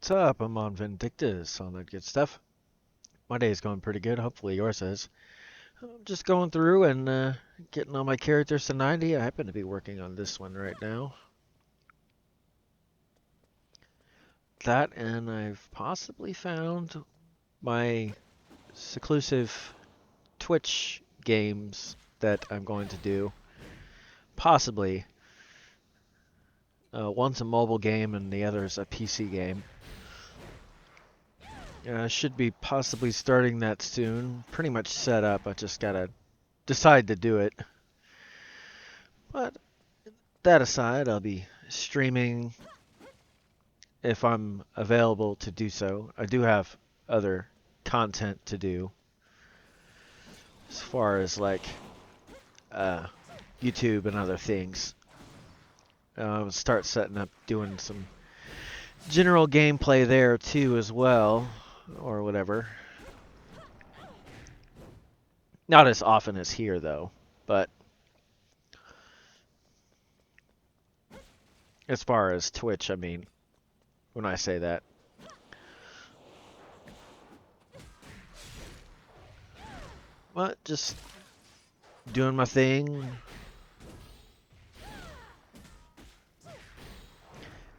What's up? I'm on Vindictus, all that good stuff. My day's going pretty good. Hopefully yours is. I'm just going through and getting all my characters to 90. I happen to be working on this one right now. That, and I've possibly found my exclusive Twitch games that I'm going to do. Possibly. One's a mobile game and the other's a PC game. Should be possibly starting that soon. Pretty much set up. I just gotta decide to do it. But that aside, I'll be streaming if I'm available to do so. I do have other content to do as far as like YouTube and other things. I'll start setting up doing some general gameplay there too as well, or whatever. Not as often as here though, but as far as Twitch, I mean, when I say that. But just doing my thing.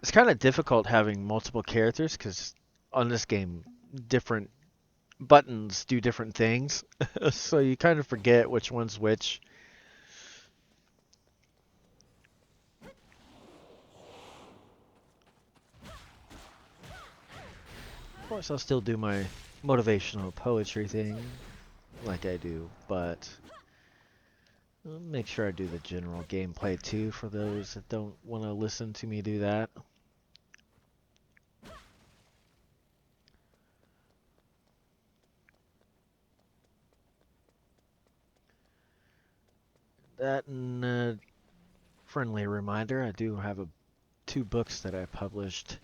It's kind of difficult having multiple characters because on this game, different buttons do different things. So you kind of forget which one's which. Of course, I'll still do my motivational poetry thing like I do, but I'll make sure I do the general gameplay too for those that don't want to listen to me do that. That and friendly reminder, I do have two books that I published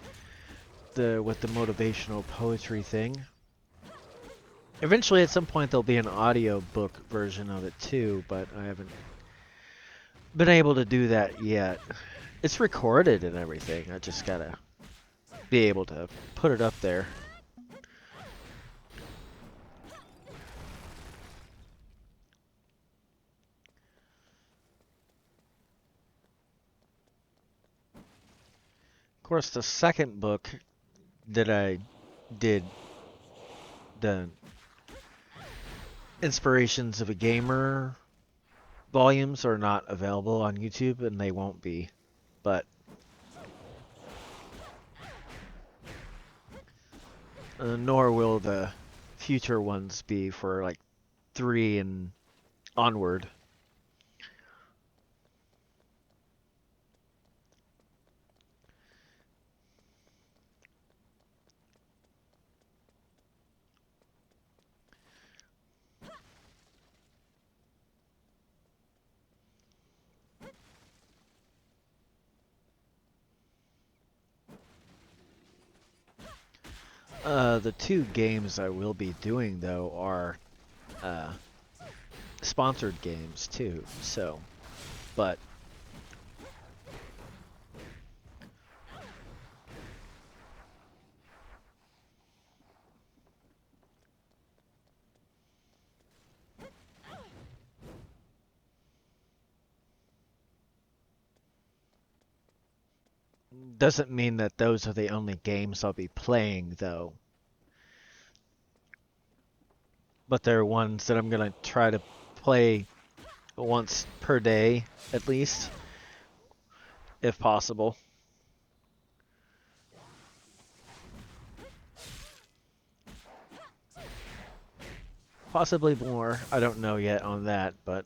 with the motivational poetry thing. Eventually, at some point, there'll be an audio book version of it too, but I haven't been able to do that yet. It's recorded and everything. I just gotta be able to put it up there. Of course, the second book that I did, the Inspirations of a Gamer volumes, are not available on YouTube, and they won't be. But nor will the future ones be for like 3 and onward. The two games I will be doing though are sponsored games too. So, but doesn't mean that those are the only games I'll be playing though. But they're ones that I'm gonna try to play once per day at least, if possible. Possibly more. I don't know yet on that, but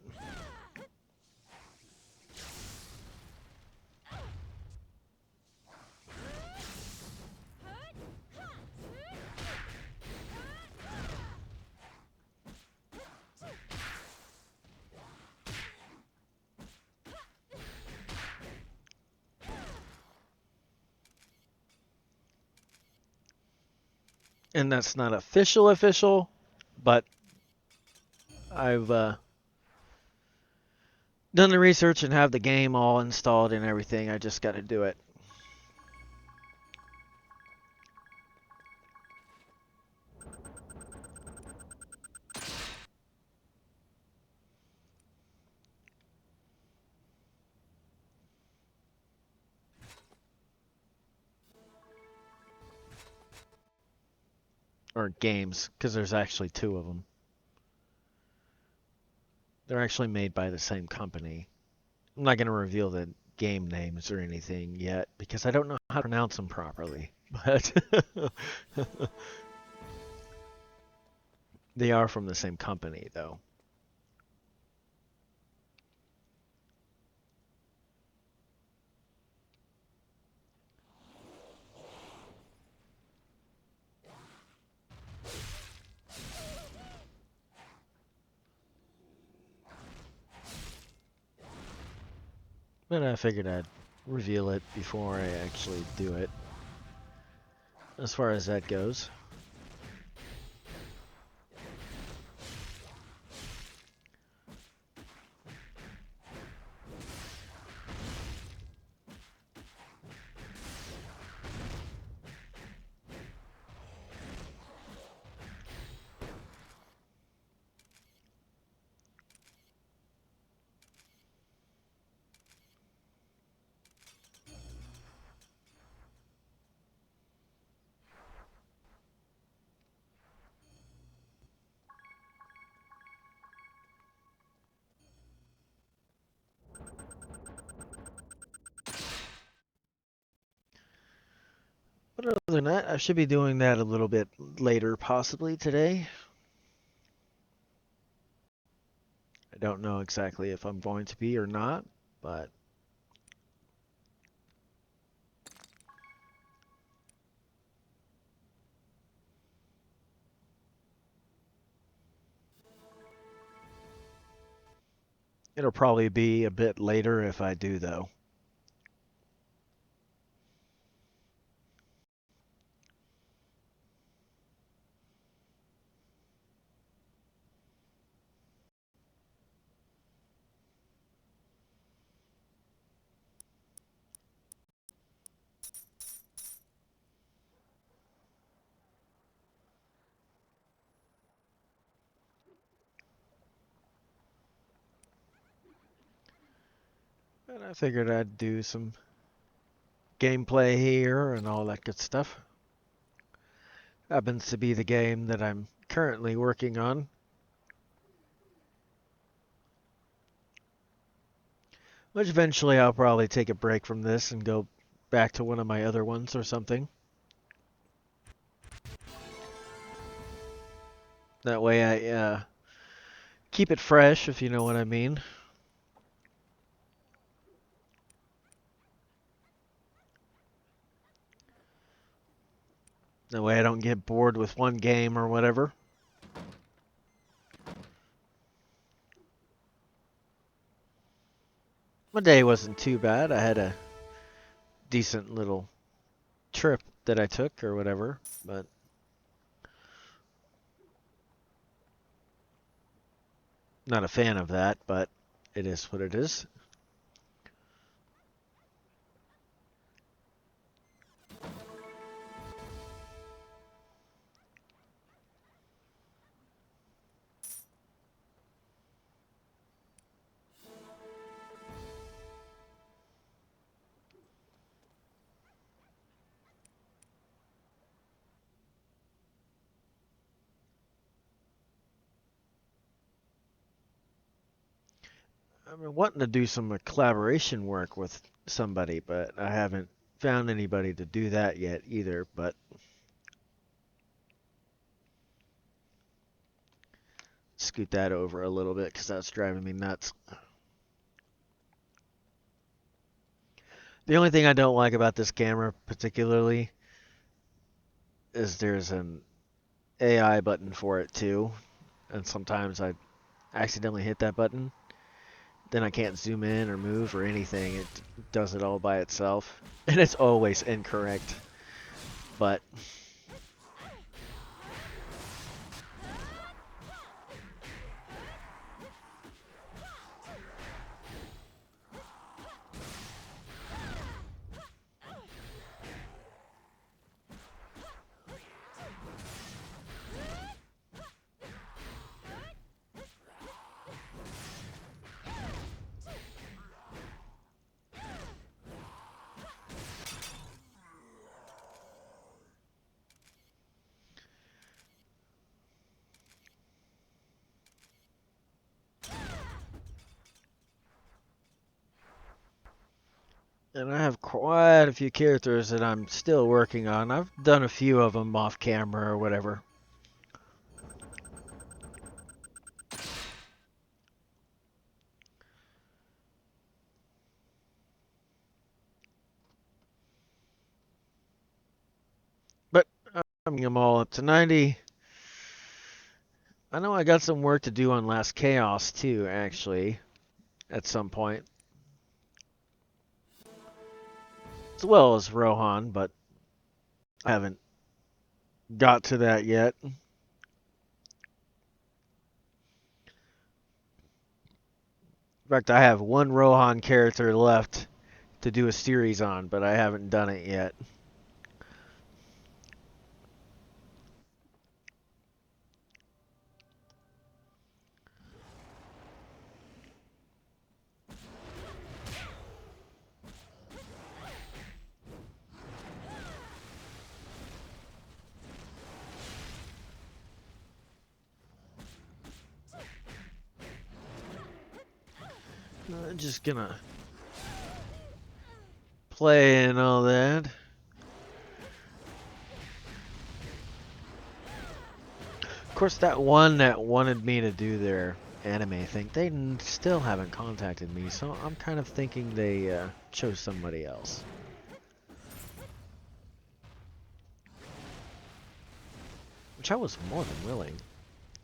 and that's not official, but I've done the research and have the game all installed and everything. I just got to do it. Or games, because there's actually two of them. They're actually made by the same company. I'm not going to reveal the game names or anything yet, because I don't know how to pronounce them properly. But they are from the same company, though. But I figured I'd reveal it before I actually do it, as far as that goes. But other than that, I should be doing that a little bit later, possibly today. I don't know exactly if I'm going to be or not, but it'll probably be a bit later if I do, though. And I figured I'd do some gameplay here and all that good stuff. Happens to be the game that I'm currently working on. Which eventually I'll probably take a break from this and go back to one of my other ones or something. That way I keep it fresh, if you know what I mean. That way I don't get bored with one game or whatever. My day wasn't too bad. I had a decent little trip that I took or whatever, but not a fan of that, but it is what it is. I've been wanting to do some collaboration work with somebody, but I haven't found anybody to do that yet either, but scoot that over a little bit because that's driving me nuts. The only thing I don't like about this camera particularly is there's an AI button for it too, and sometimes I accidentally hit that button. Then I can't zoom in or move or anything. It does it all by itself, and it's always incorrect. But And I have quite a few characters that I'm still working on. I've done a few of them off camera or whatever. But I'm getting them all up to 90. I know I got some work to do on Last Chaos too, actually, at some point. As well as Rohan, but I haven't got to that yet. In fact, I have one Rohan character left to do a series on, but I haven't done it yet. I'm just gonna play and all that. Of course, that one that wanted me to do their anime thing, they still haven't contacted me, so I'm kind of thinking they chose somebody else. Which I was more than willing.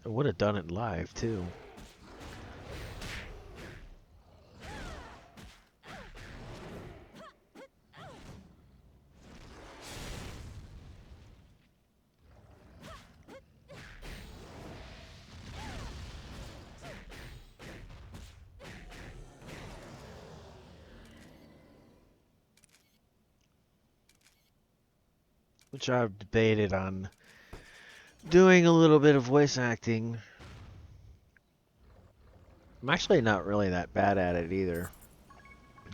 I would have done it live, too. Which I've debated on doing a little bit of voice acting. I'm actually not really that bad at it either.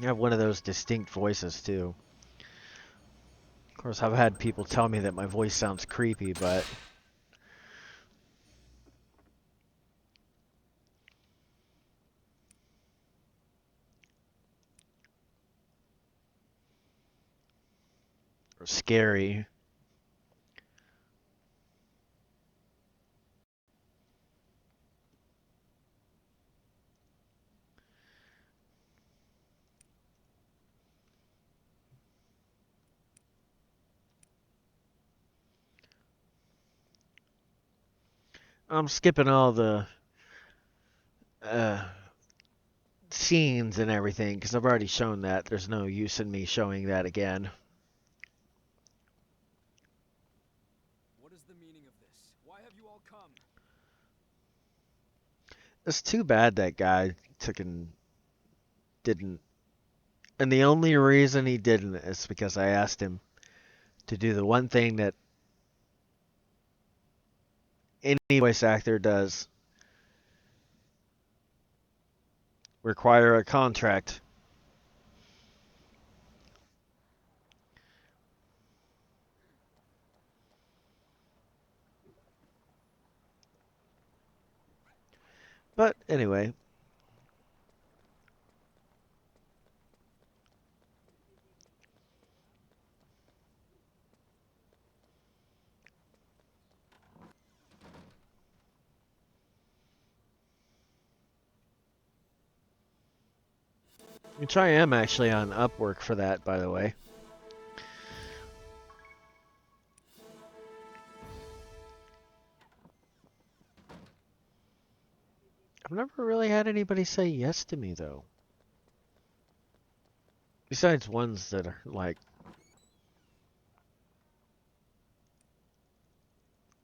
I have one of those distinct voices too. Of course, I've had people tell me that my voice sounds creepy, but or scary. I'm skipping all the uh, scenes and everything because I've already shown that. There's no use in me showing that again. What is the meaning of this? Why have you all come? It's too bad that guy took and didn't. And the only reason he didn't is because I asked him to do the one thing that any voice actor does: require a contract. But anyway, which I am actually on Upwork for that, by the way. I've never really had anybody say yes to me, though. Besides ones that are, like,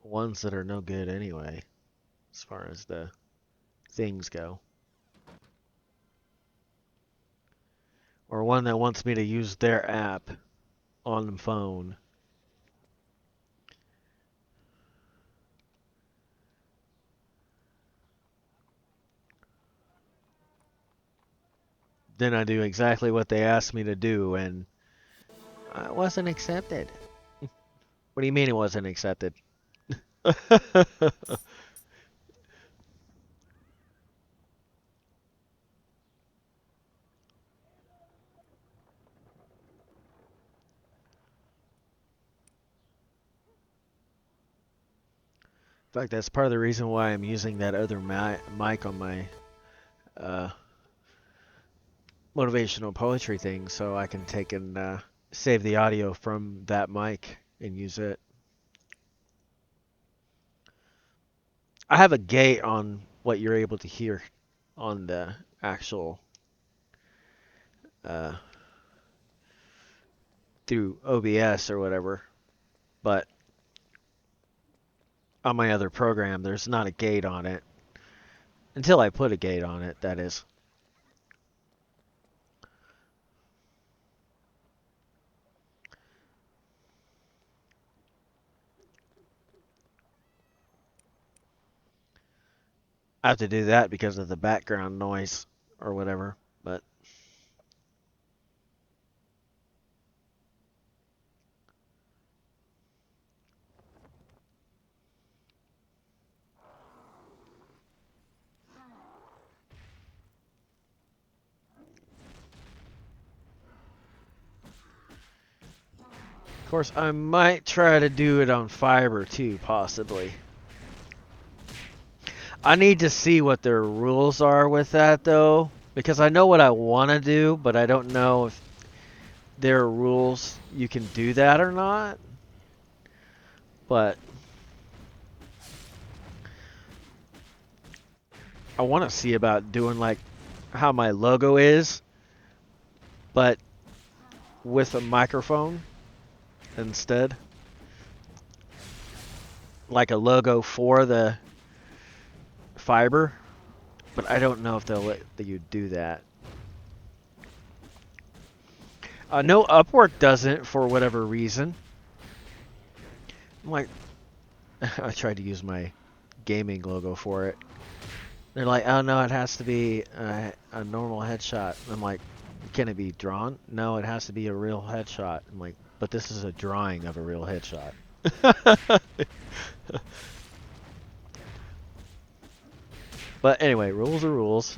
ones that are no good anyway, as far as the things go. Or one that wants me to use their app on the phone. Then I do exactly what they asked me to do, and I wasn't accepted. What do you mean it wasn't accepted? In fact, that's part of the reason why I'm using that other mic on my uh, motivational poetry thing, so I can take and save the audio from that mic and use it. I have a gate on what you're able to hear on the actual uh, through OBS or whatever, but on my other program, there's not a gate on it until I put a gate on it. That is. I have to do that because of the background noise or whatever, but of course I might try to do it on fiber too, possibly. I need to see what their rules are with that though, because I know what I want to do, but I don't know if there are rules you can do that or not. But I want to see about doing like how my logo is, but with a microphone instead. Like a logo for the fiber, but I don't know if they'll let you do that. No, Upwork doesn't for whatever reason. I'm like, I tried to use my gaming logo for it. They're like, oh no, it has to be a normal headshot. I'm like, can it be drawn? No, it has to be a real headshot. I'm like, but this is a drawing of a real headshot. But anyway, rules are rules.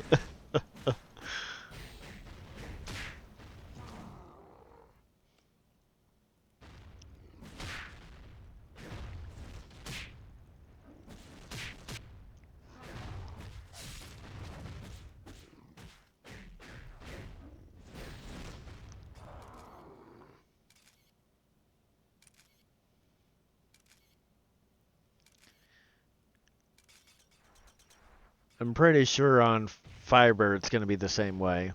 I'm pretty sure on fiber it's going to be the same way.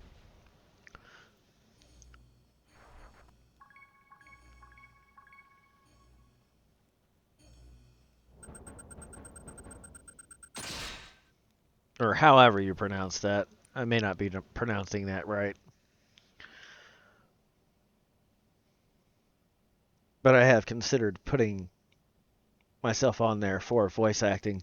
Or however you pronounce that. I may not be pronouncing that right. But I have considered putting myself on there for voice acting.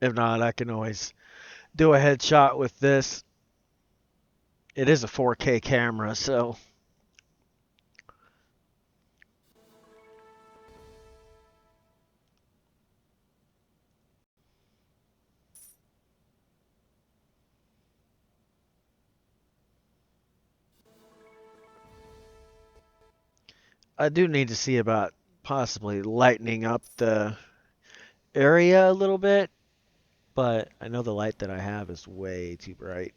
If not, I can always do a headshot with this. It is a 4K camera, so I do need to see about possibly lightening up the area a little bit, but I know the light that I have is way too bright.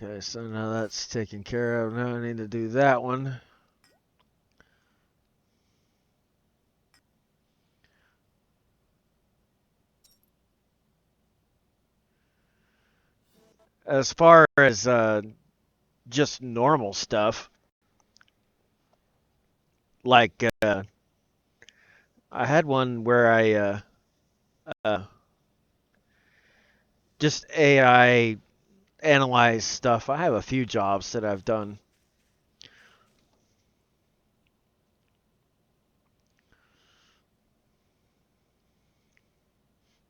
Okay, so now that's taken care of. Now I need to do that one. As far as just normal stuff, like I had one where I uh, just AI analyze stuff. I have a few jobs that I've done.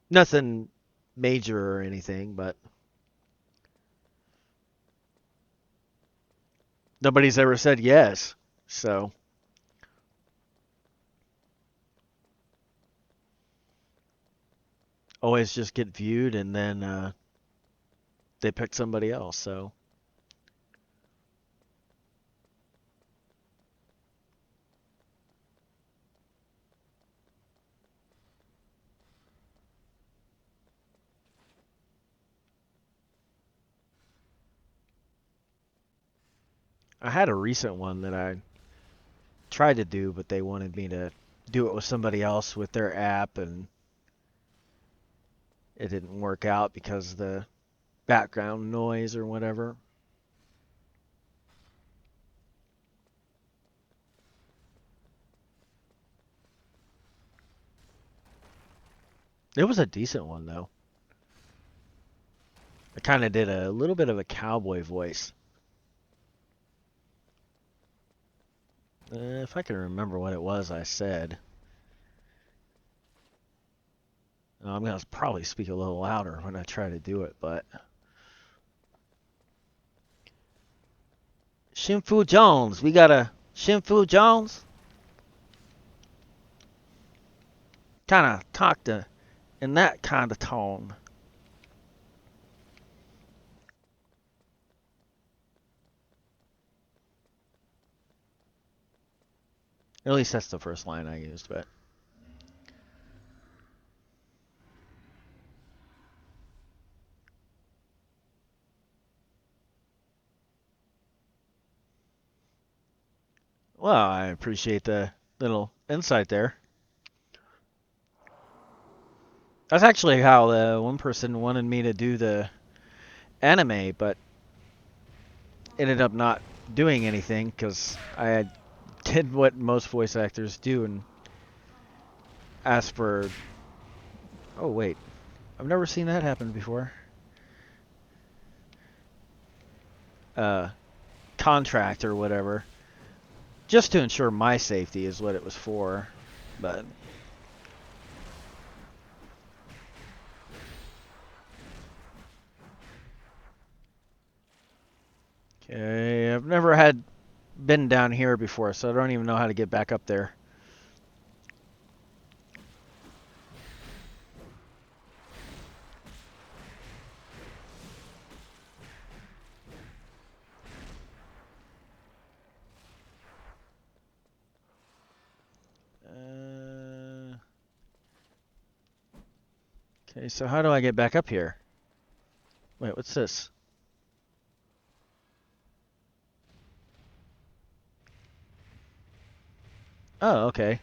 Nothing major or anything, but nobody's ever said yes. So always just get viewed and then they pick somebody else. So I had a recent one that I tried to do, but they wanted me to do it with somebody else with their app, and it didn't work out because of the background noise or whatever. It was a decent one though. I kind of did a little bit of a cowboy voice. If I can remember what it was I said. I'm going to probably speak a little louder when I try to do it, but... Shinfu Jones. We got a Shinfu Jones. Kind of talk to in that kind of tone. At least that's the first line I used, but... Well, I appreciate the little insight there. That's actually how one person wanted me to do the anime, but ended up not doing anything because I had did what most voice actors do and asked for... Oh, wait. I've never seen that happen before. Contract or whatever. Just to ensure my safety is what it was for. But... Okay, I've never been down here before, so I don't even know how to get back up there. Okay, so how do I get back up here? Wait, what's this? Oh, okay.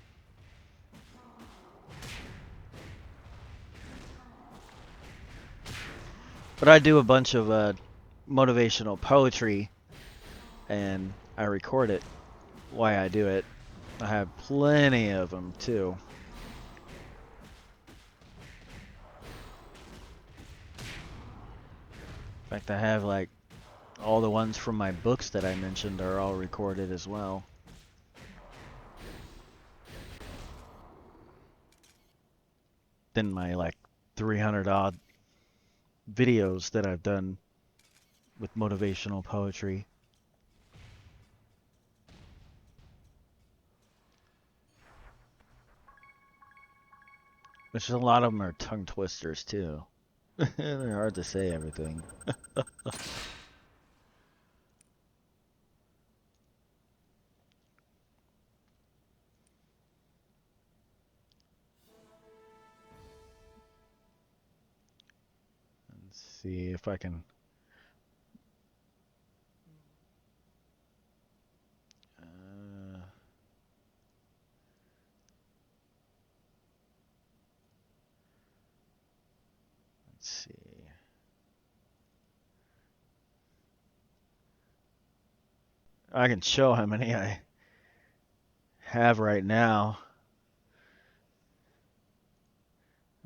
But I do a bunch of motivational poetry, and I record it while I do it. I have plenty of them, too. In fact, I have, like, all the ones from my books that I mentioned are all recorded as well. Then my, like, 300 odd videos that I've done with motivational poetry. Which a lot of them are tongue twisters, too. They're hard to say everything. Let's see if I can... let's see. I can show how many I have right now.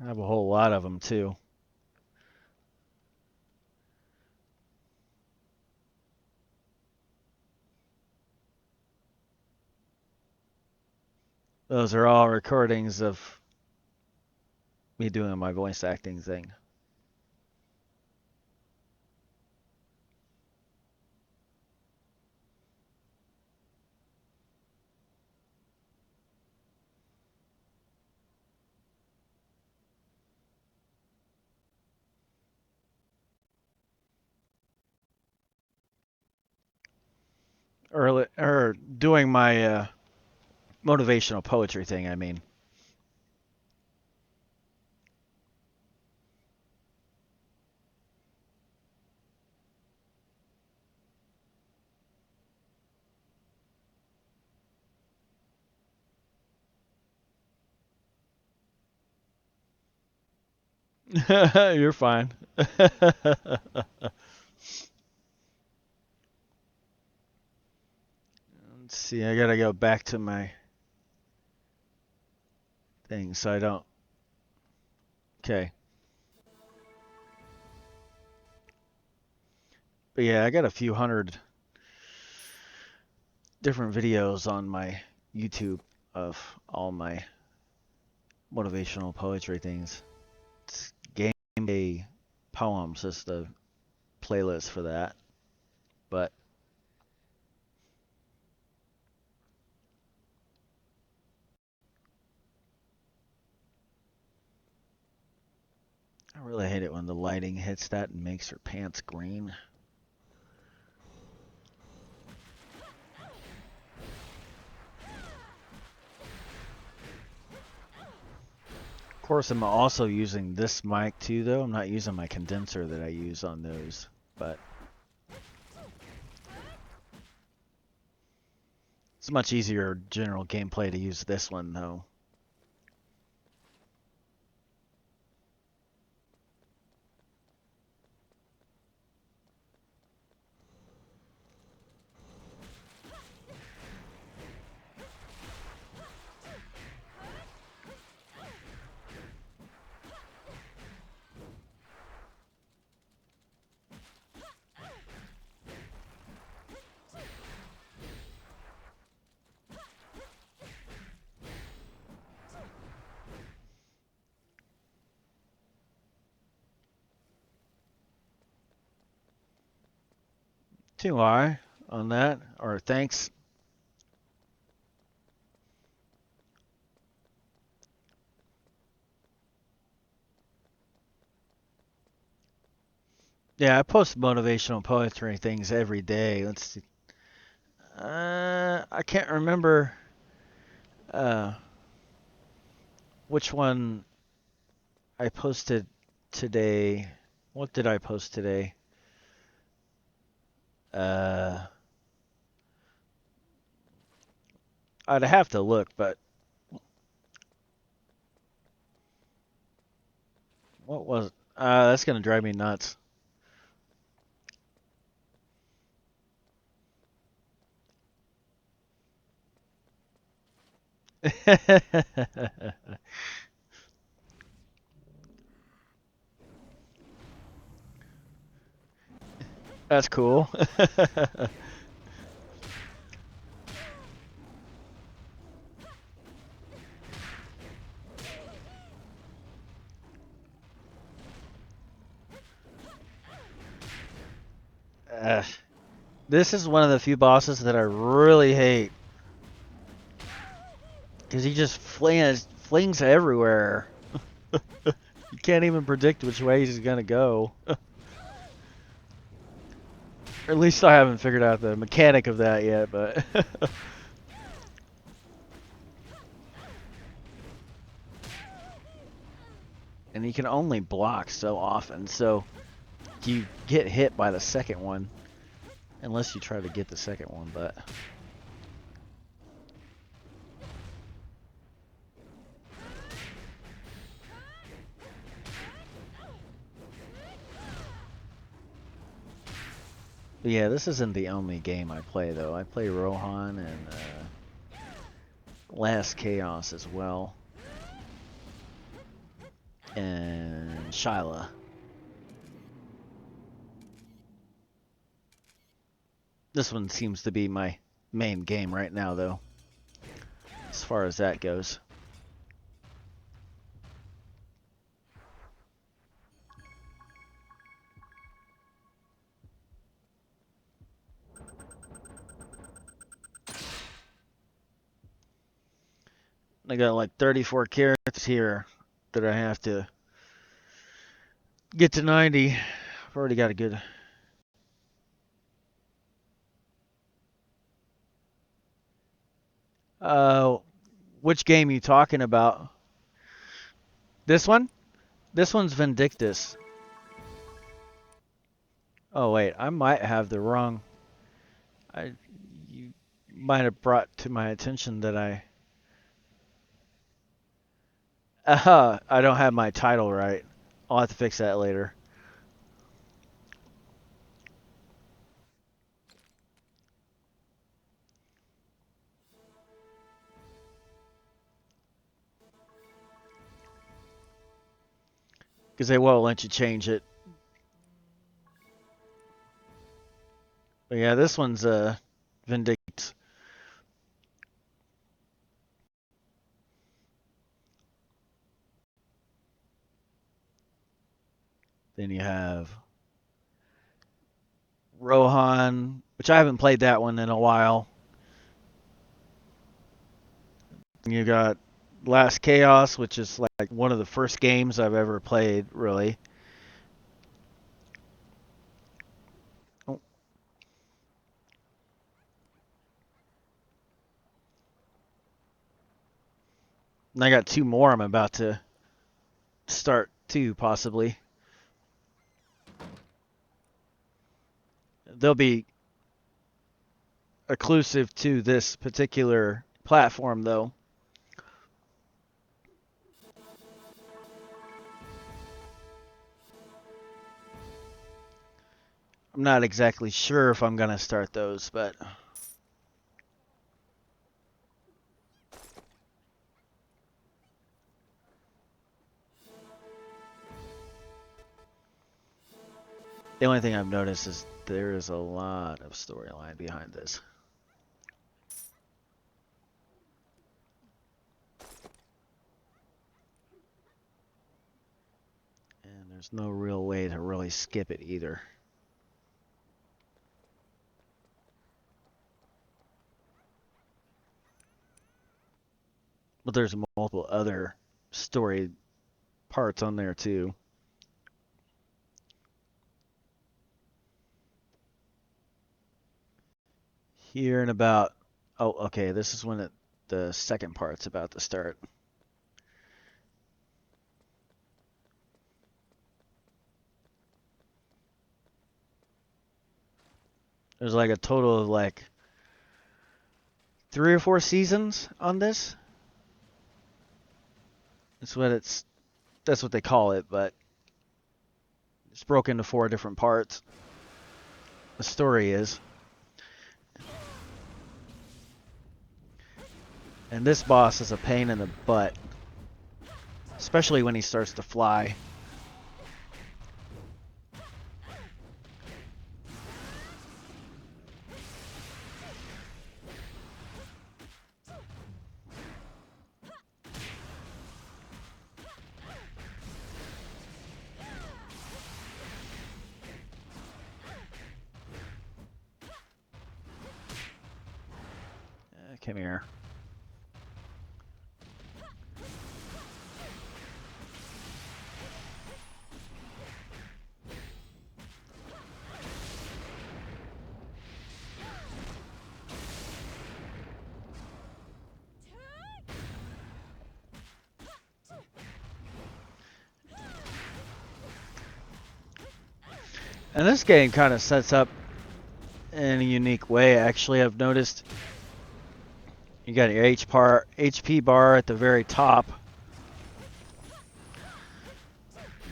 I have a whole lot of them, too. Those are all recordings of me doing my voice acting thing. Or doing my motivational poetry thing, I mean. You're fine. Let's see, I gotta go back to my thing so I don't. Okay. But yeah, I got a few hundred different videos on my YouTube of all my motivational poetry things. It's game day poems is the playlist for that. But I really hate it when the lighting hits that and makes her pants green. Of course, I'm also using this mic too, though. I'm not using my condenser that I use on those, but it's much easier general gameplay to use this one, though. TY on that, or thanks. Yeah, I post motivational poetry things every day. Let's see. I can't remember uh, which one I posted today. What did I post today? Uh, I'd have to look, but what was? That's gonna drive me nuts. That's cool. uh, this is one of the few bosses that I really hate because he just flings everywhere. You can't even predict which way he's gonna go. Or at least I haven't figured out the mechanic of that yet, but and he can only block so often, so you get hit by the second one unless you try to get the second one, but yeah, this isn't the only game I play though. I play Rohan and Last Chaos as well, and Shyla. This one seems to be my main game right now though, as far as that goes. I got like 34 characters here that I have to get to 90. I've already got a good... Which game are you talking about? This one? This one's Vindictus. Oh wait, I might have the wrong... You might have brought to my attention that I don't have my title right. I'll have to fix that later. Because they won't let you change it. But yeah, this one's Vindictus. Then you have Rohan, which I haven't played that one in a while. You got Last Chaos, which is like one of the first games I've ever played, really. Oh. And I got two more I'm about to start too, possibly. They'll be exclusive to this particular platform, though. I'm not exactly sure if I'm going to start those, but... The only thing I've noticed is there is a lot of storyline behind this. And there's no real way to really skip it either. But there's multiple other story parts on there too. Here in about... Oh, okay, this is when the second part's about to start. There's like a total of like 3 or 4 seasons on this. That's what they call it, but it's broken into 4 different parts. The story is. And this boss is a pain in the butt. Especially when he starts to fly. Come here. And this game kind of sets up in a unique way, actually. I've noticed you got your HP bar at the very top.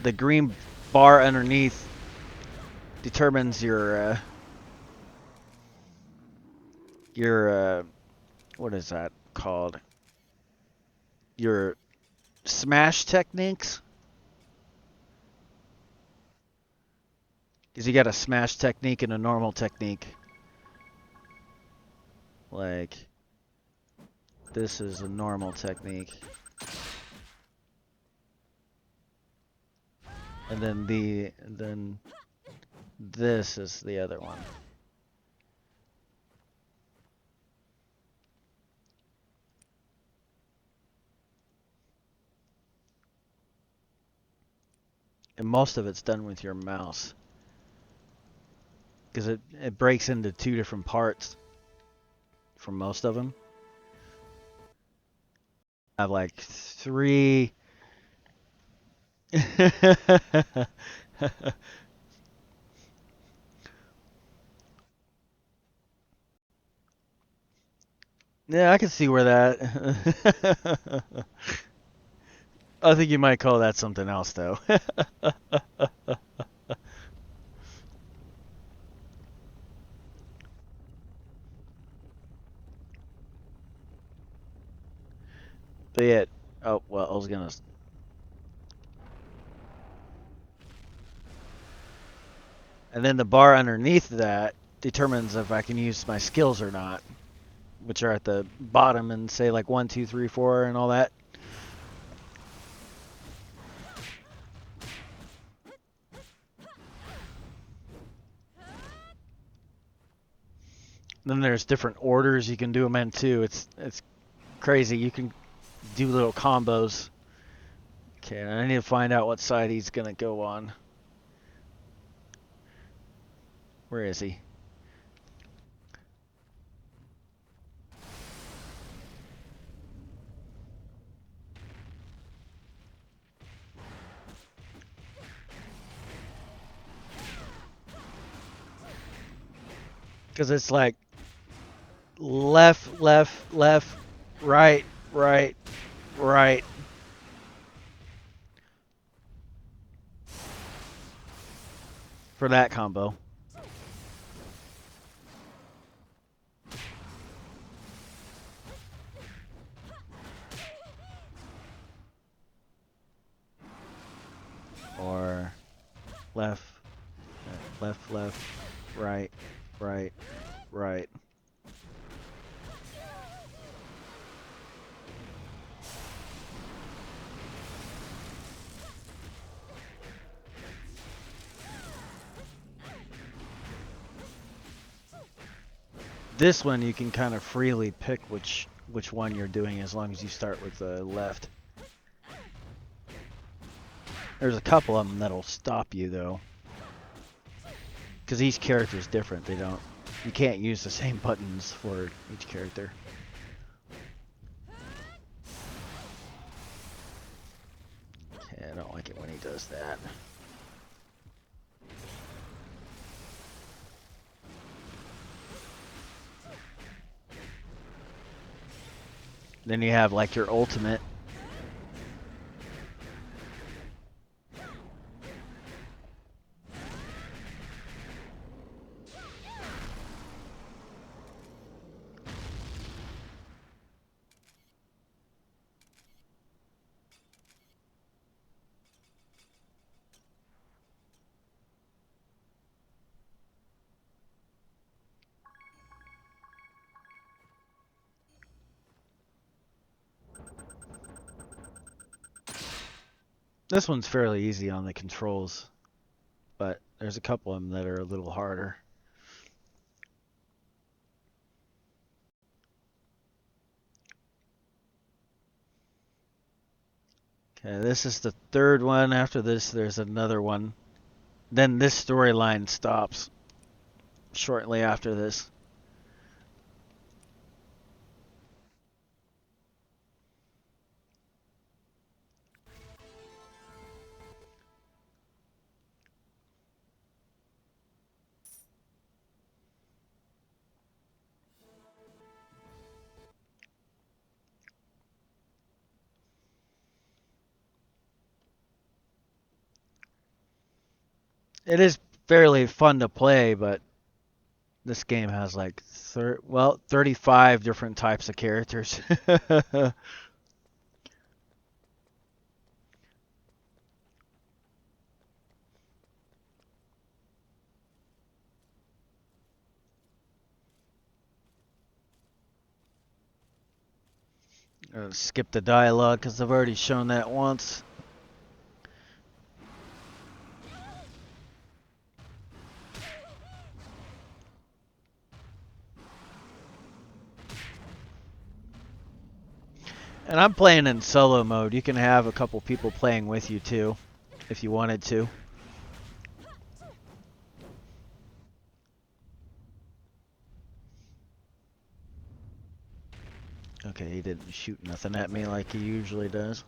The green bar underneath determines your what is that called? Your smash techniques. Because you got a smash technique and a normal technique. Like, this is a normal technique. And then this is the other one. And most of it's done with your mouse. Because it breaks into 2 different parts for most of them. I have like 3. Yeah, I can see where that. I think you might call that something else, though. But yeah, oh, well, I was gonna. And then the bar underneath that determines if I can use my skills or not, which are at the bottom and say like 1, 2, 3, 4, and all that. Then there's different orders you can do them in too. It's crazy. You can do little combos. Okay, I need to find out what side he's gonna go on. Where is he? Because it's like left, left, left, right, right, right. For that combo. Or left, left, left, right, right, right. This one you can kind of freely pick which one you're doing as long as you start with the left. There's a couple of them that'll stop you though, because each character is different. You can't use the same buttons for each character. Okay, I don't like it when he does that. Then you have like your ultimate. This one's fairly easy on the controls, but there's a couple of them that are a little harder. Okay, this is the third one. After this, there's another one. Then this storyline stops shortly after this. It is fairly fun to play, but this game has like 35 different types of characters. Skip the dialogue because I've already shown that once. And I'm playing in solo mode. You can have a couple people playing with you too. if you wanted to. Okay, he didn't shoot nothing at me like he usually does.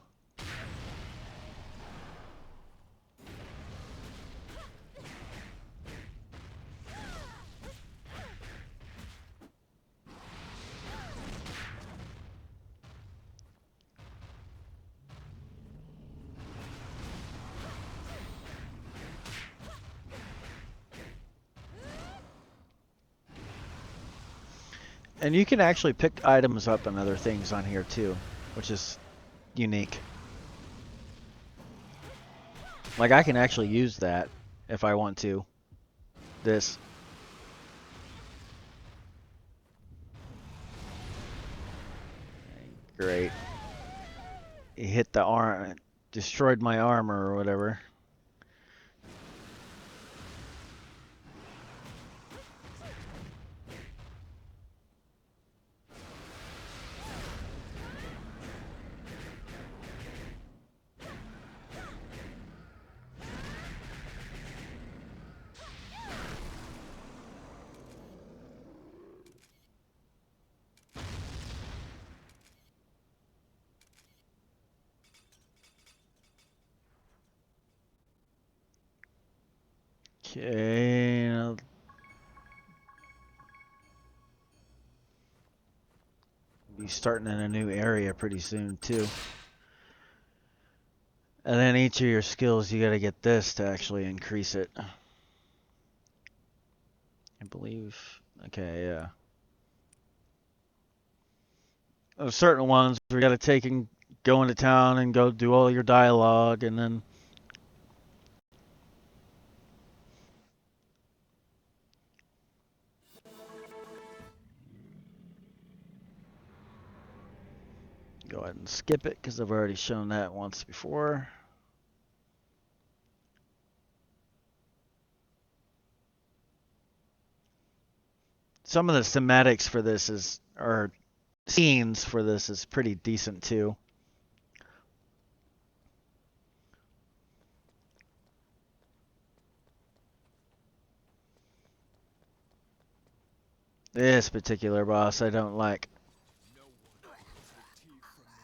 And you can actually pick items up and other things on here too, which is unique. Like I can actually use that if I want to. This. Great. He hit the arm, destroyed my armor or whatever. Okay. Be starting in a new area pretty soon too. And then each of your skills, you gotta get this to actually increase it. I believe. Okay, yeah. There's certain ones where you gotta take and go into town and go do all your dialogue and then. Go ahead and skip it because I've already shown that once before. Some of the thematics for this or scenes for this is pretty decent too. This particular boss I don't like. No one holds the tea from me.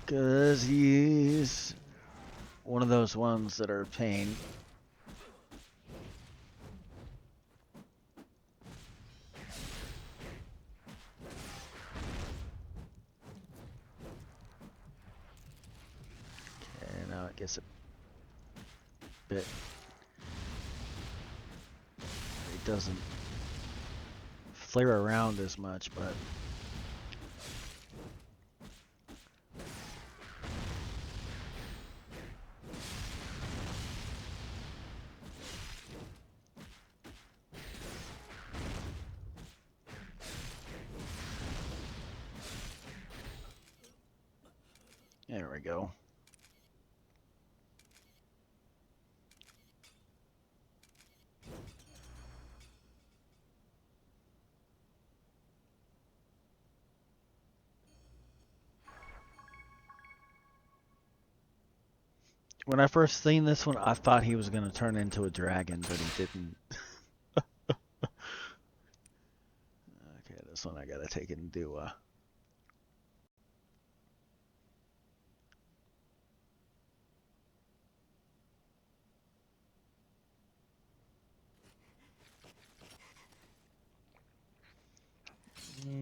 Because he's one of those ones that are a pain. Okay, now it gets a bit. It doesn't flare around as much, but. There we go. When I first seen this one, I thought he was going to turn into a dragon, but he didn't. Okay, this one I got to take and do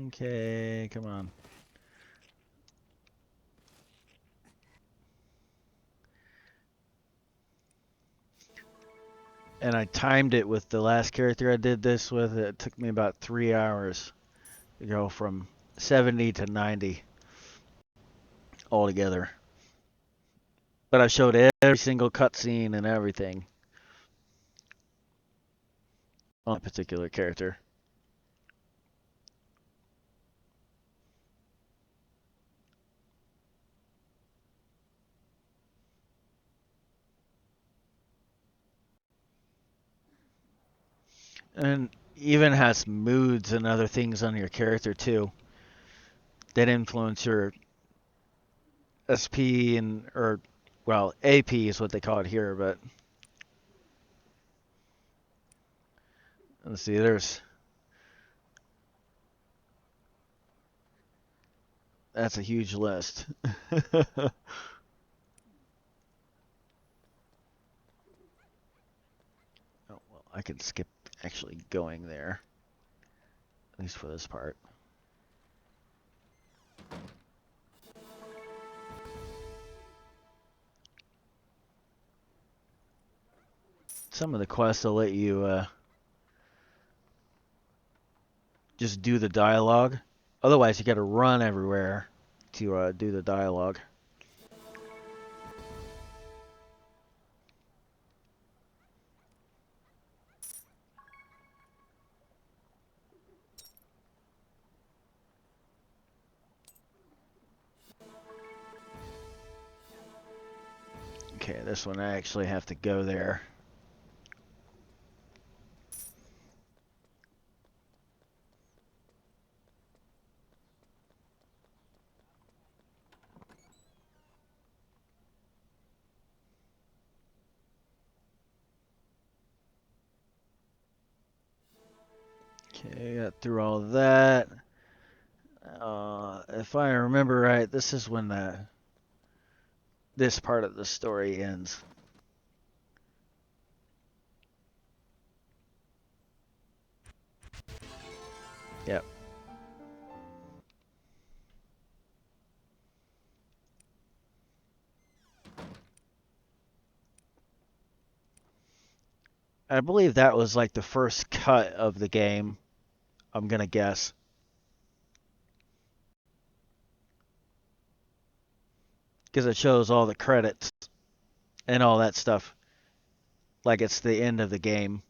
Okay, come on. And I timed it with the last character I did this with. It took me about 3 hours to go from 70 to 90 altogether. But I showed every single cutscene and everything. on a particular character. And even has moods and other things on your character too that influence your SP and or well, AP is what they call it here, but let's see, that's a huge list. Oh, well, I can skip actually going there, at least for this part. Some of the quests will let you just do the dialogue. Otherwise, you got to run everywhere to do the dialogue. Okay, this one I actually have to go there. Okay, got through all of that. If I remember right, this is when this part of the story ends. Yep. I believe that was like the first cut of the game, I'm gonna guess. Because it shows all the credits and all that stuff. Like it's the end of the game.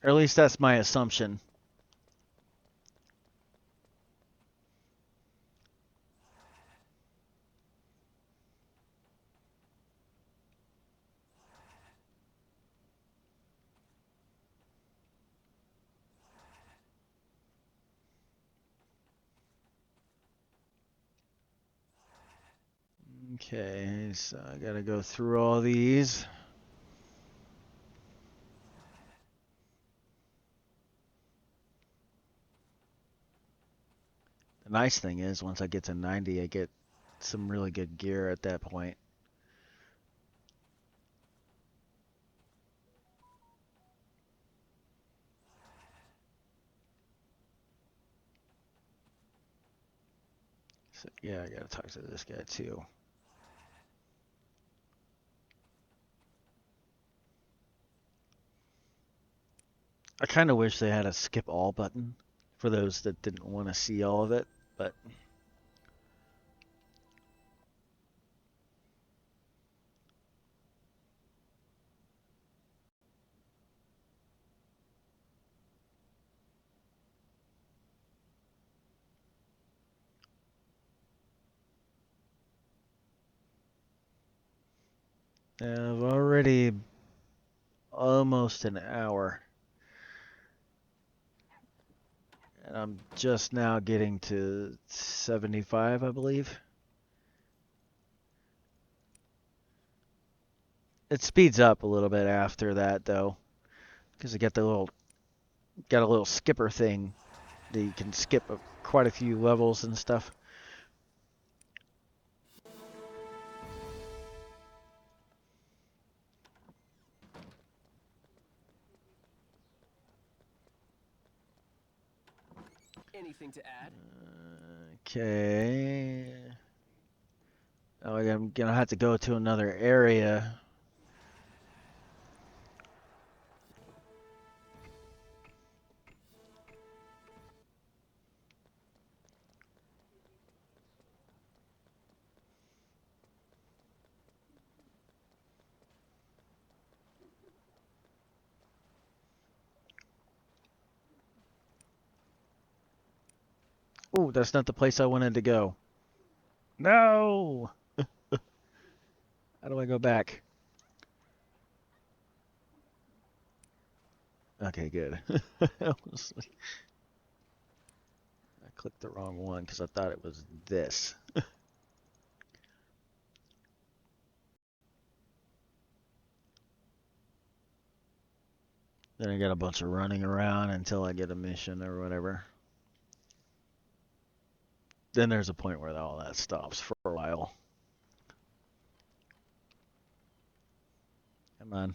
Or at least that's my assumption. Okay, so I gotta go through all these. The nice thing is, once I get to 90, I get some really good gear at that point. So, yeah, I gotta talk to this guy too. I kind of wish they had a skip all button for those that didn't want to see all of it, but I've already almost an hour. And I'm just now getting to 75, I believe. It speeds up a little bit after that though, because I got a little skipper thing that you can skip quite a few levels and stuff. Anything to add? Okay. Oh, I'm gonna have to go to another area. Oh, that's not the place I wanted to go. No! How do I go back? Okay, good. I clicked the wrong one because I thought it was this. Then I got a bunch of running around until I get a mission or whatever. Then there's a point where all that stops for a while. Come on.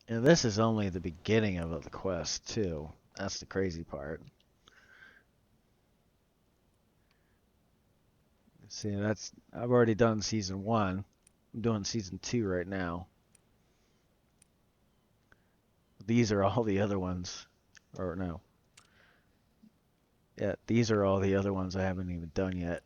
And this is only the beginning of the quest, too. That's the crazy part. See, I've already done season 1. I'm doing season 2 right now. These are all the other ones. Or no. Yeah, these are all the other ones I haven't even done yet.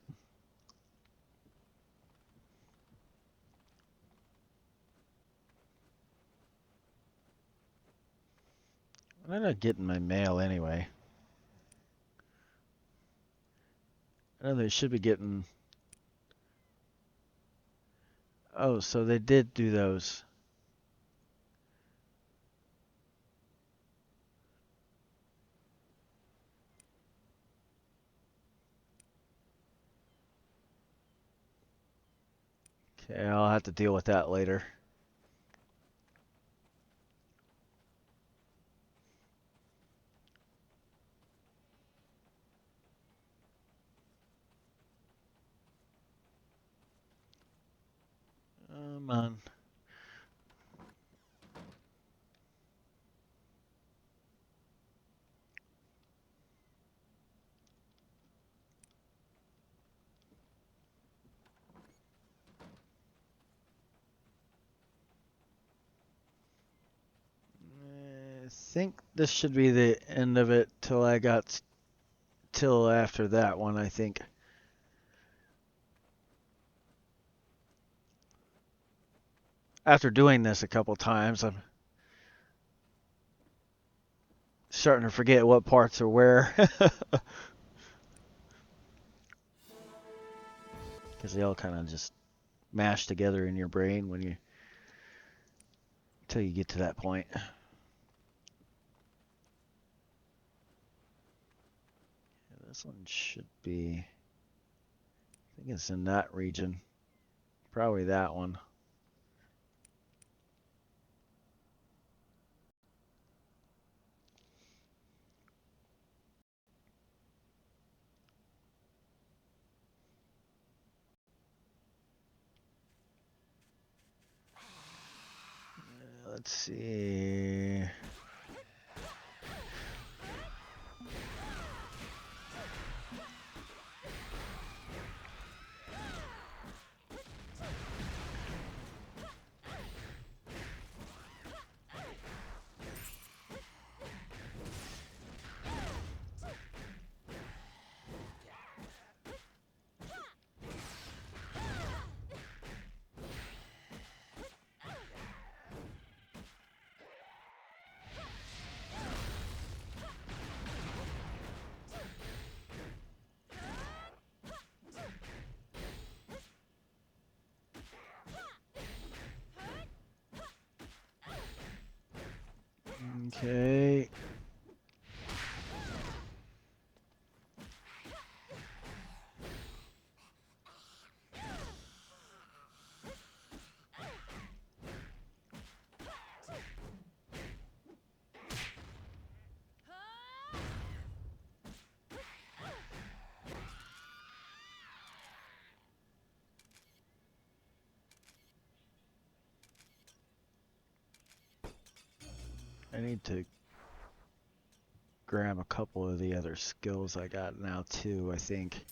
I'm not getting my mail anyway. I know they should be getting... Oh, so they did do those. Okay, I'll have to deal with that later. Come on. I think this should be the end of it till I got... till after that one, I think. After doing this a couple times, I'm starting to forget what parts are where. Because they all kind of just mash together in your brain when you... till you get to that point. This one should be... I think it's in that region. Probably that one. Let's see... Okay. I need to grab a couple of the other skills I got now too, I think.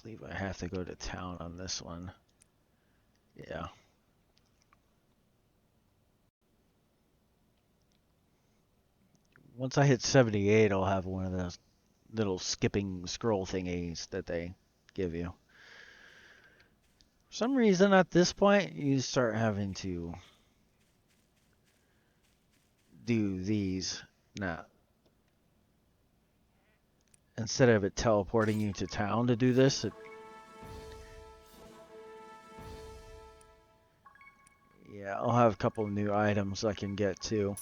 believe I have to go to town on this one. Yeah. Once I hit 78, I'll have one of those little skipping scroll thingies that they give you. For some reason, at this point, you start having to do these now. Instead of it teleporting you to town to do this, yeah, I'll have a couple new items I can get too.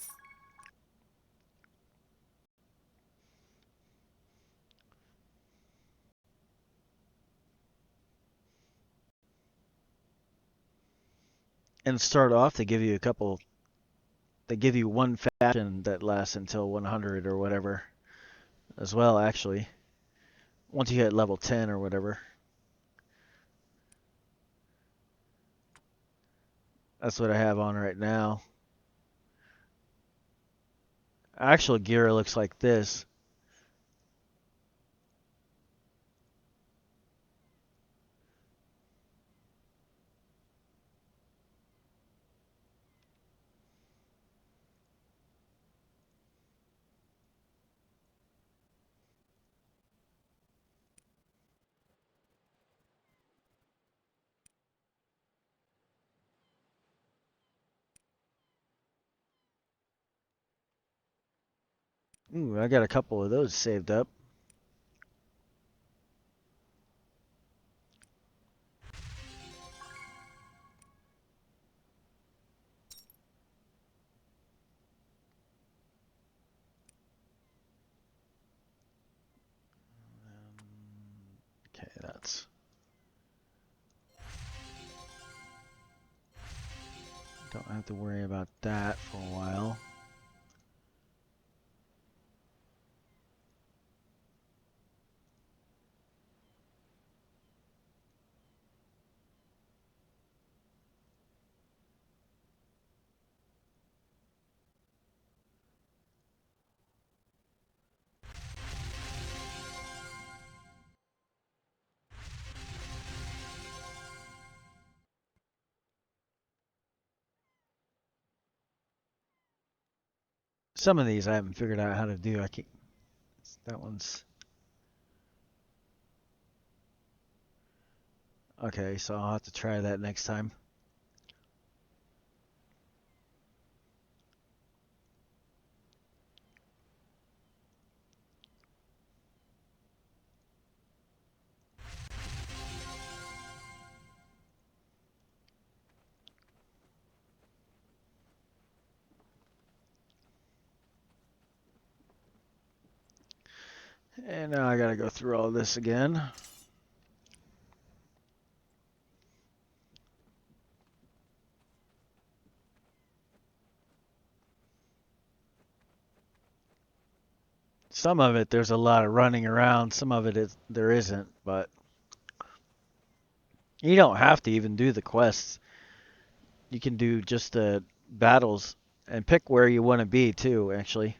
And start off, they give you a couple. They give you one faction that lasts until 100 or whatever, as well. Actually, once you hit level 10 or whatever. That's what I have on right now. Actual gear looks like this. Ooh, I got a couple of those saved up. Okay, that's... Don't have to worry about that for a while. Some of these I haven't figured out how to do. I can't... That one's... Okay, so I'll have to try that next time. And now I gotta go through all this again. Some of it, there's a lot of running around. Some of it, there isn't, but you don't have to even do the quests. You can do just the battles and pick where you want to be, too, actually.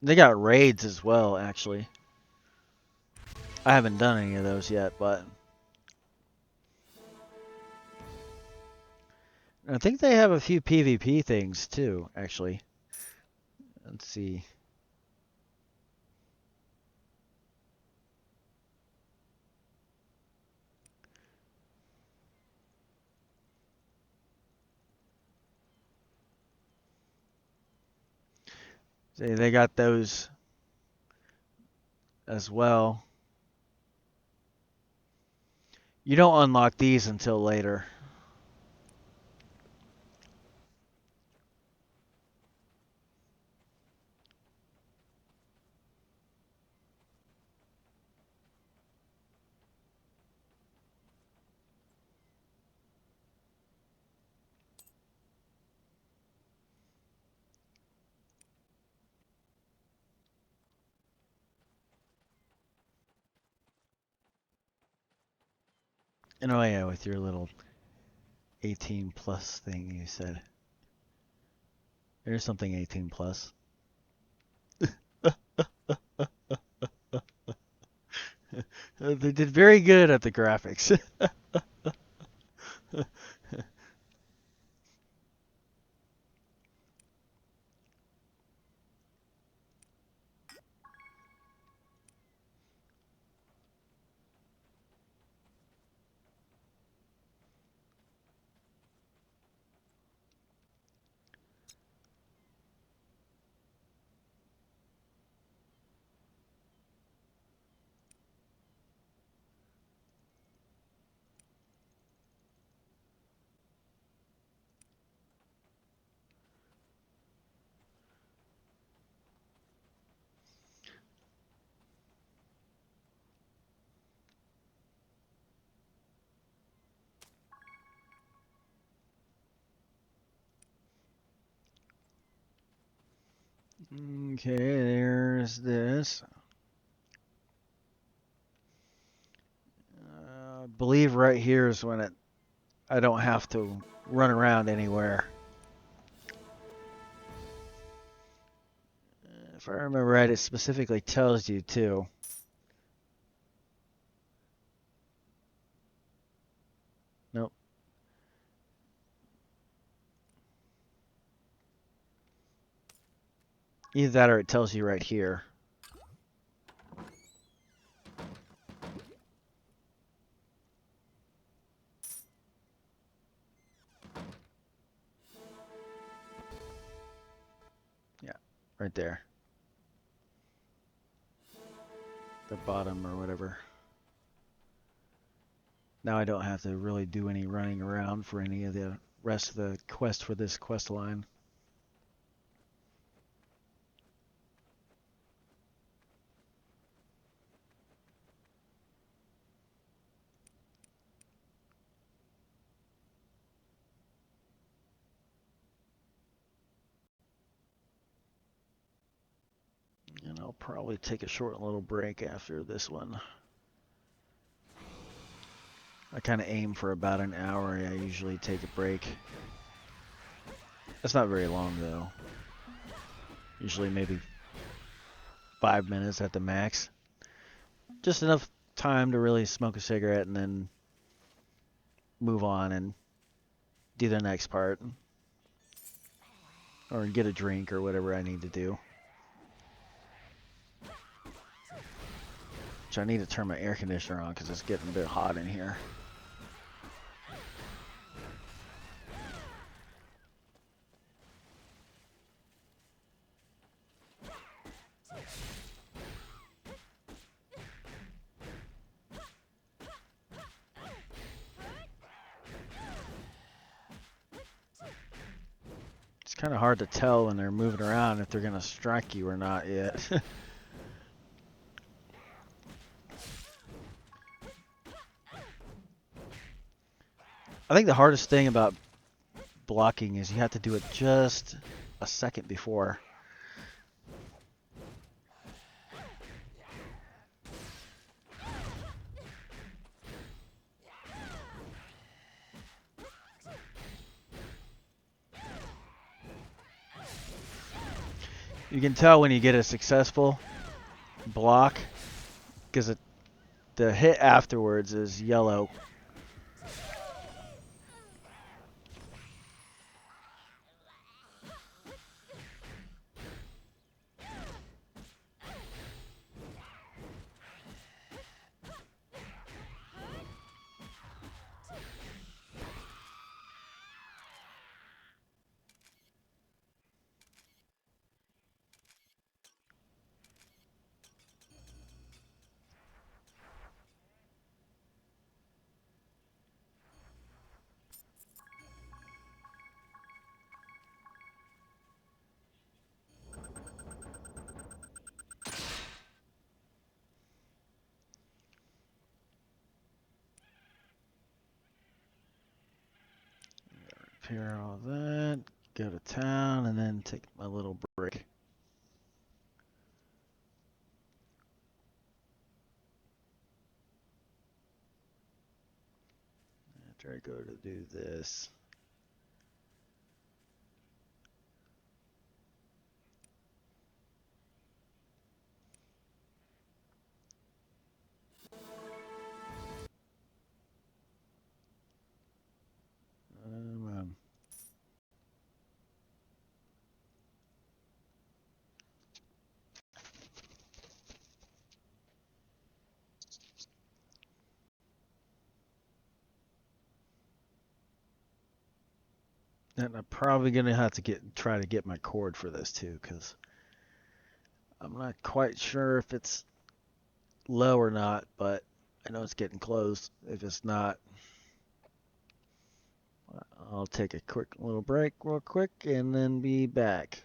They got raids as well, actually. I haven't done any of those yet, but... I think they have a few PvP things, too, actually. Let's see. See, they got those as well. You don't unlock these until later. And oh yeah, with your little 18 plus thing you said. There's something 18 plus. They did very good at the graphics. Okay, there's this. I believe right here is when I don't have to run around anywhere. If I remember right, it specifically tells you too. Nope. Either that or it tells you right here. Yeah, right there. The bottom or whatever. Now I don't have to really do any running around for any of the rest of the quest for this quest line. And I'll probably take a short little break after this one. I kind of aim for about an hour. I usually take a break. That's not very long though. Usually maybe 5 minutes at the max. Just enough time to really smoke a cigarette and then move on and do the next part. Or get a drink or whatever I need to do. Which I need to turn my air conditioner on because it's getting a bit hot in here. It's kind of hard to tell when they're moving around if they're going to strike you or not yet. I think the hardest thing about blocking is you have to do it just a second before. You can tell when you get a successful block because the hit afterwards is yellow. Repair all that, go to town, and then take my little break. After I go to do this. And I'm probably gonna have to try to get my cord for this too, because I'm not quite sure if it's low or not, but I know it's getting close. If it's not, I'll take a quick little break real quick and then be back.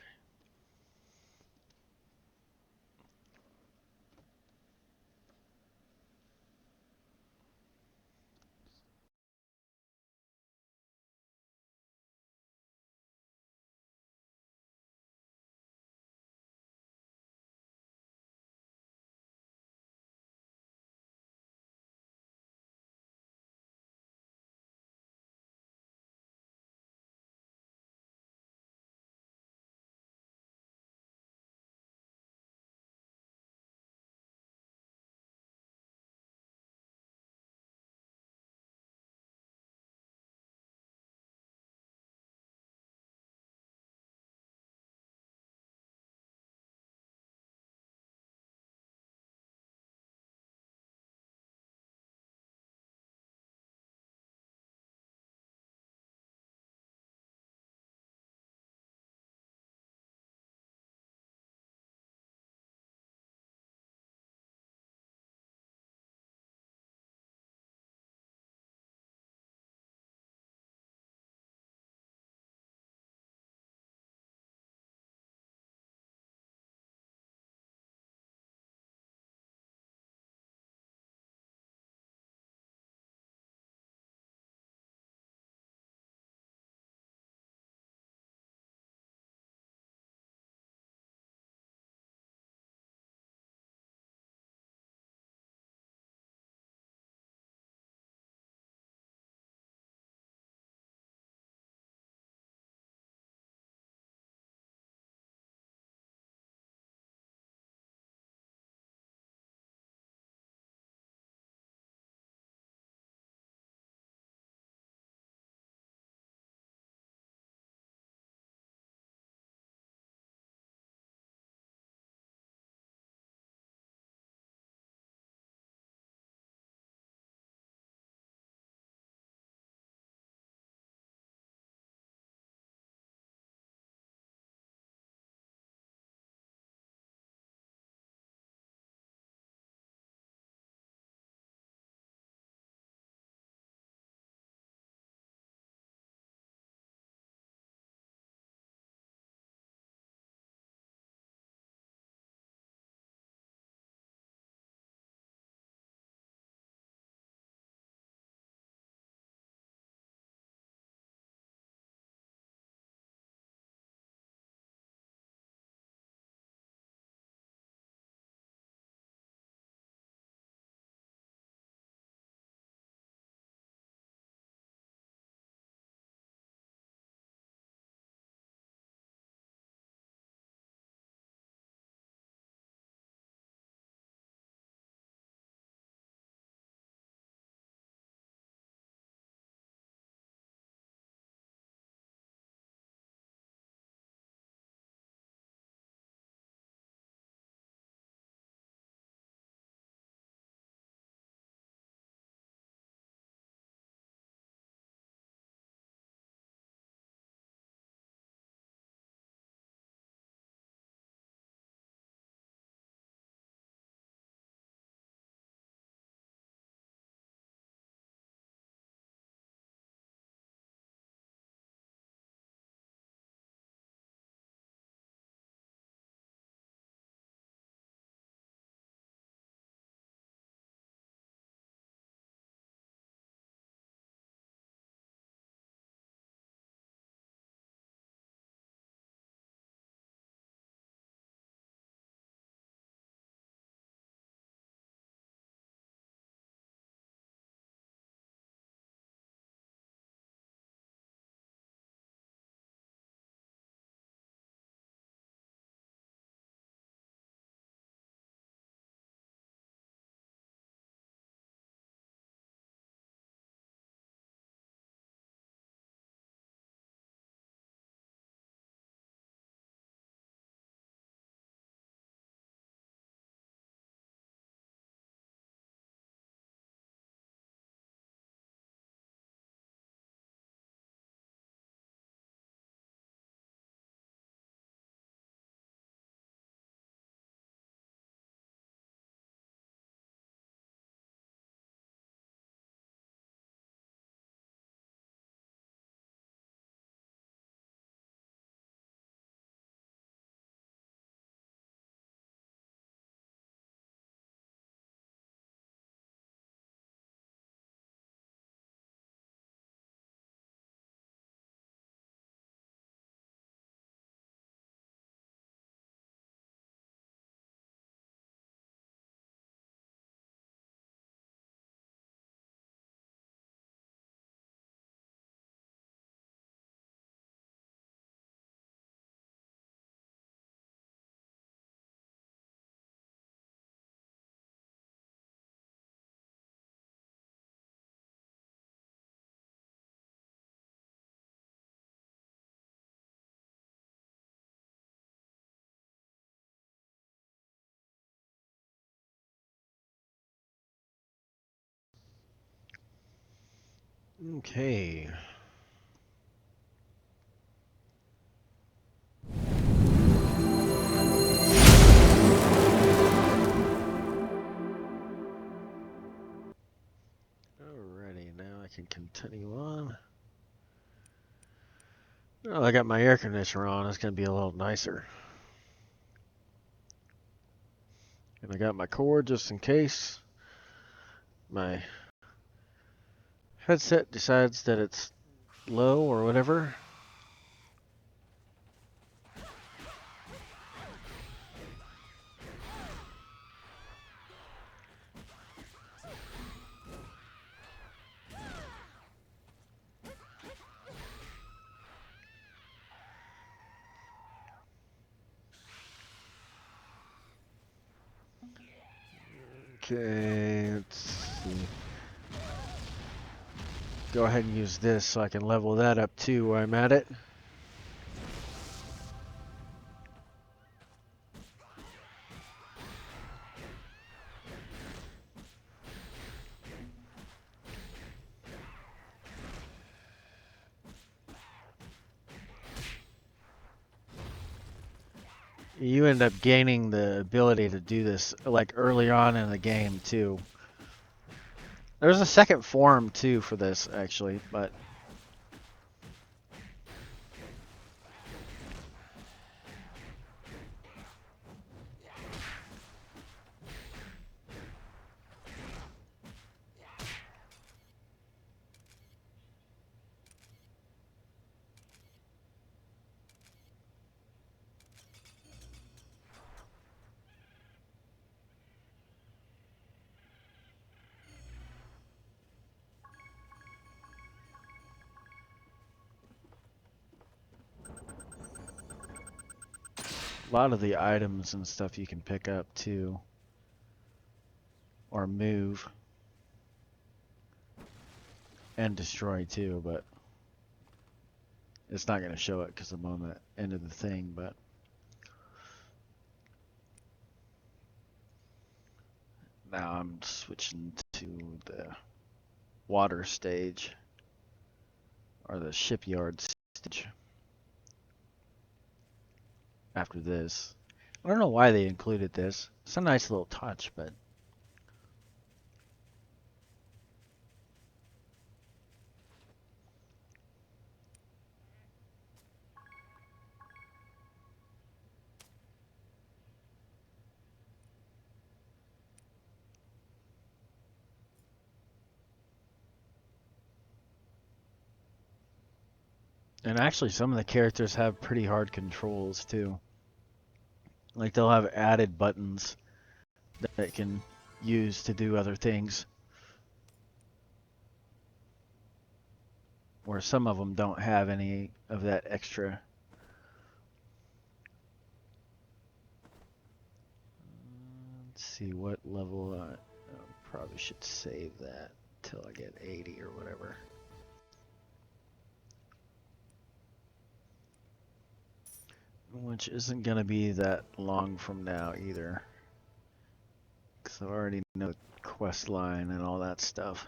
Okay. Alrighty, now I can continue on. Well, I got my air conditioner on. It's going to be a little nicer. And I got my cord just in case my headset decides that it's low or whatever. Okay, let's see. Go ahead and use this so I can level that up too while I'm at it. You end up gaining the ability to do this like early on in the game too. There's a second form too for this actually, but a lot of the items and stuff you can pick up too, or move and destroy too, but it's not going to show it because I'm on the end of the thing. But now I'm switching to the water stage or the shipyard stage after this. I don't know why they included this. It's a nice little touch, but and actually some of the characters have pretty hard controls too. Like they'll have added buttons that can use to do other things. Where some of them don't have any of that extra. Let's see what level I probably should save that till I get 80 or whatever. Which isn't going to be that long from now either. Because I already know the quest line and all that stuff.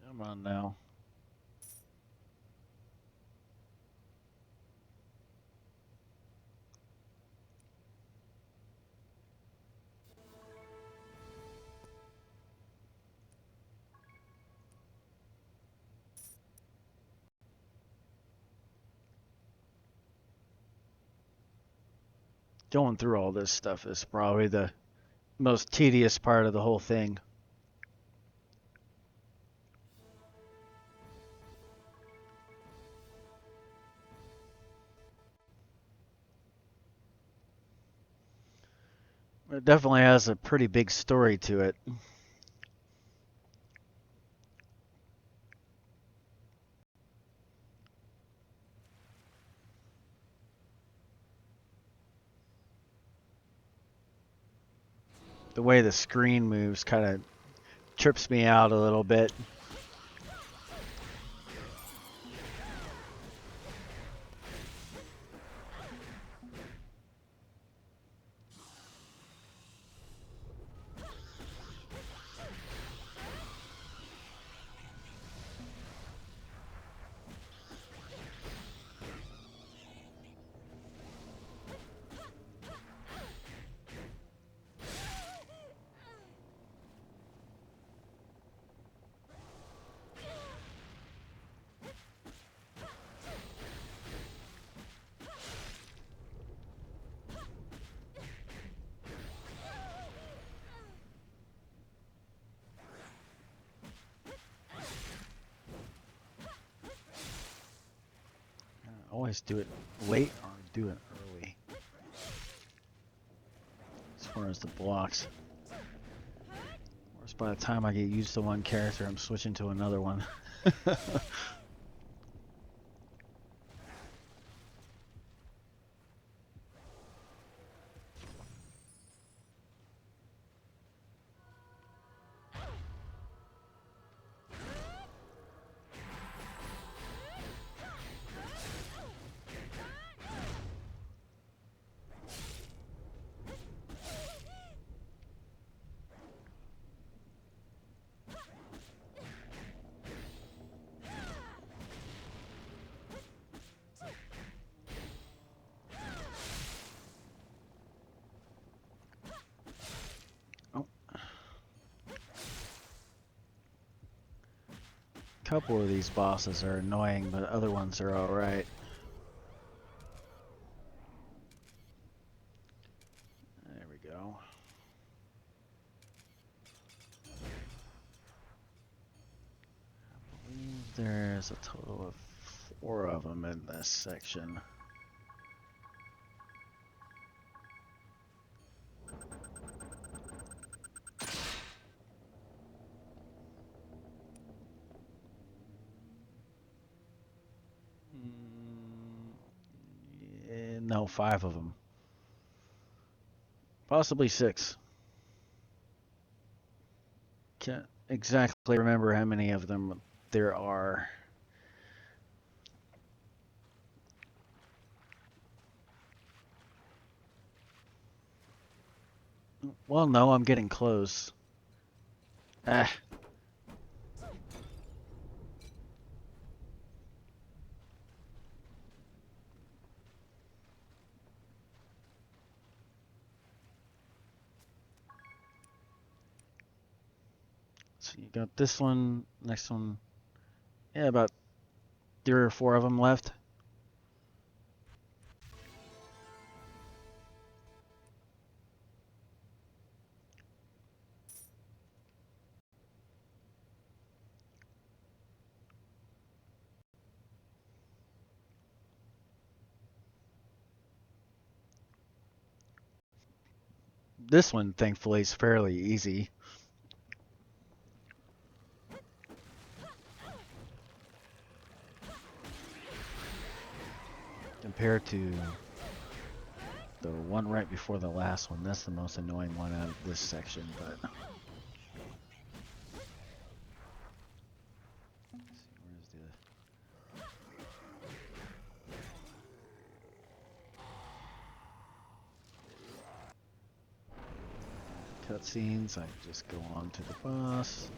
Come on now. Going through all this stuff is probably the most tedious part of the whole thing. It definitely has a pretty big story to it. The way the screen moves kind of trips me out a little bit. always do it late or do it early. As far as the blocks. Whereas by the time I get used to one character, I'm switching to another one. Couple of these bosses are annoying, but other ones are alright. There we go. I believe there's a total of 4 of them in this section. No, 5 of them. Possibly 6. Can't exactly remember how many of them there are. Well, no, I'm getting close. Ah. So you got this one, next one. Yeah, about 3 or 4 of them left. This one, thankfully, is fairly easy. Compared to the one right before the last one. That's the most annoying one out of this section, but... Let's see, where's the... Cutscenes, I just go on to the boss.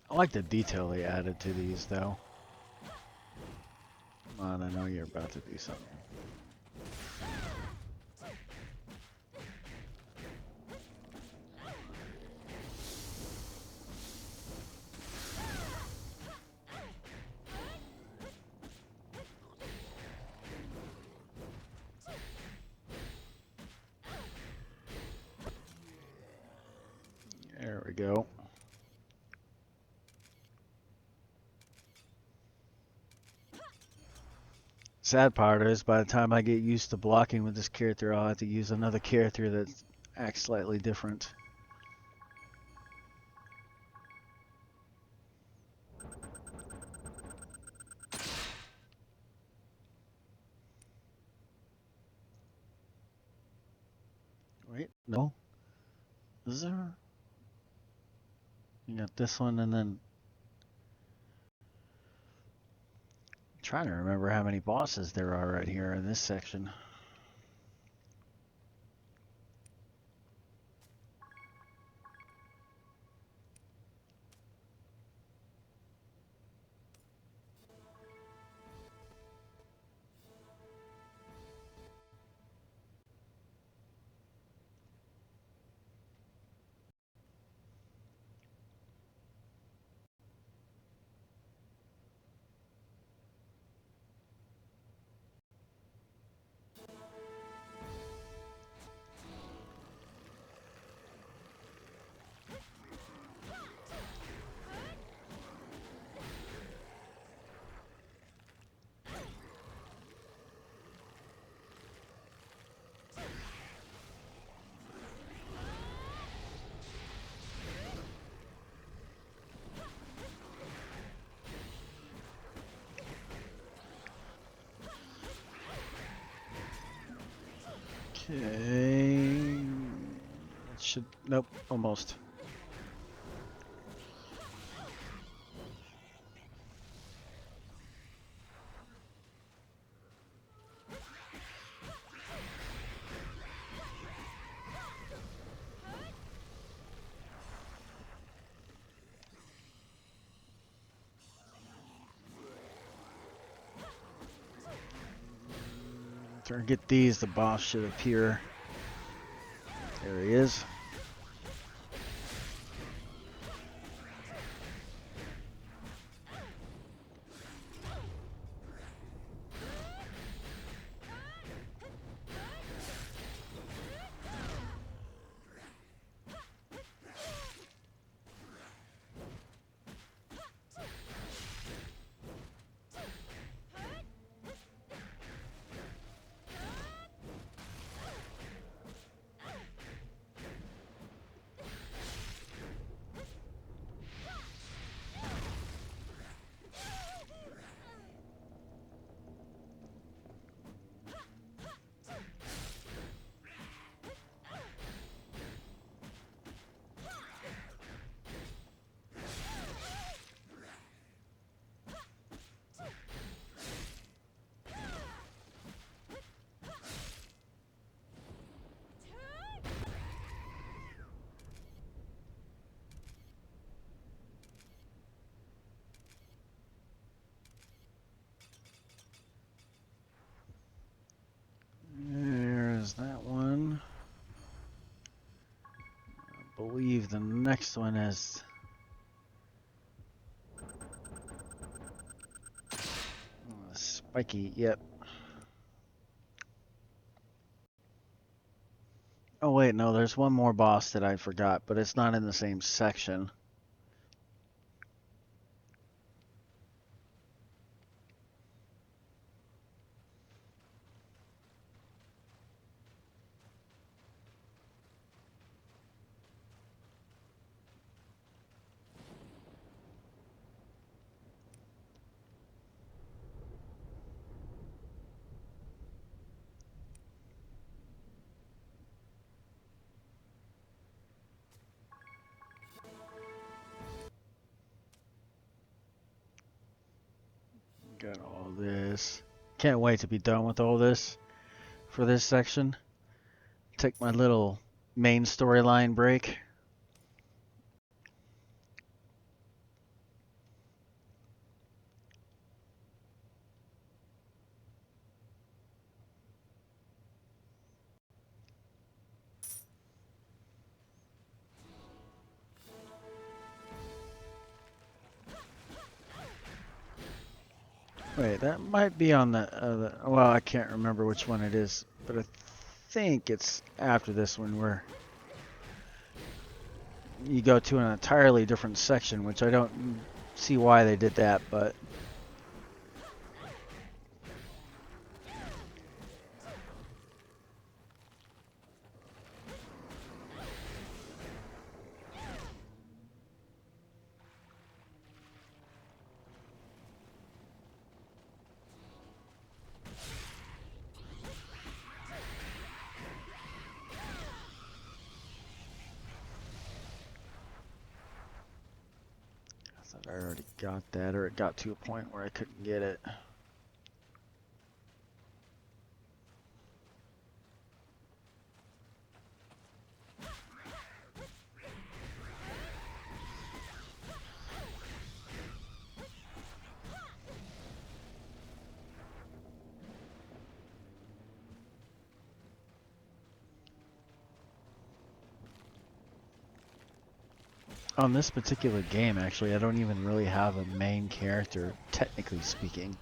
I like the detail they added to these, though. Come on, I know you're about to do something. There we go. Sad part is, by the time I get used to blocking with this character, I'll have to use another character that acts slightly different. Wait, no. Is there? You got this one, and then... I'm trying to remember how many bosses there are right here in this section. Okay. It should. Nope. Almost. To get these, the boss should appear. There he is. There's that one. I believe the next one is spiky. Yep. Oh wait, no, there's one more boss that I forgot, but it's not in the same section. Got all this. Can't wait to be done with all this for this section. Take my little main storyline break. Wait, that might be on the well, I can't remember which one it is, but I think it's after this one where you go to an entirely different section, which I don't see why they did that, but I thought I already got that, or it got to a point where I couldn't get it. On this particular game, actually, I don't even really have a main character, technically speaking.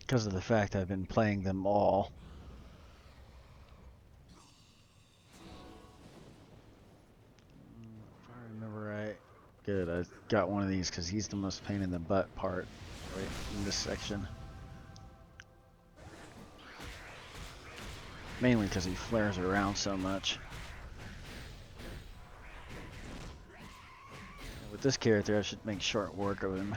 Because of the fact I've been playing them all. If I remember right. Good, I got one of these because he's the most pain in the butt part right in this section. Mainly because he flares around so much. With this character, I should make short work of him.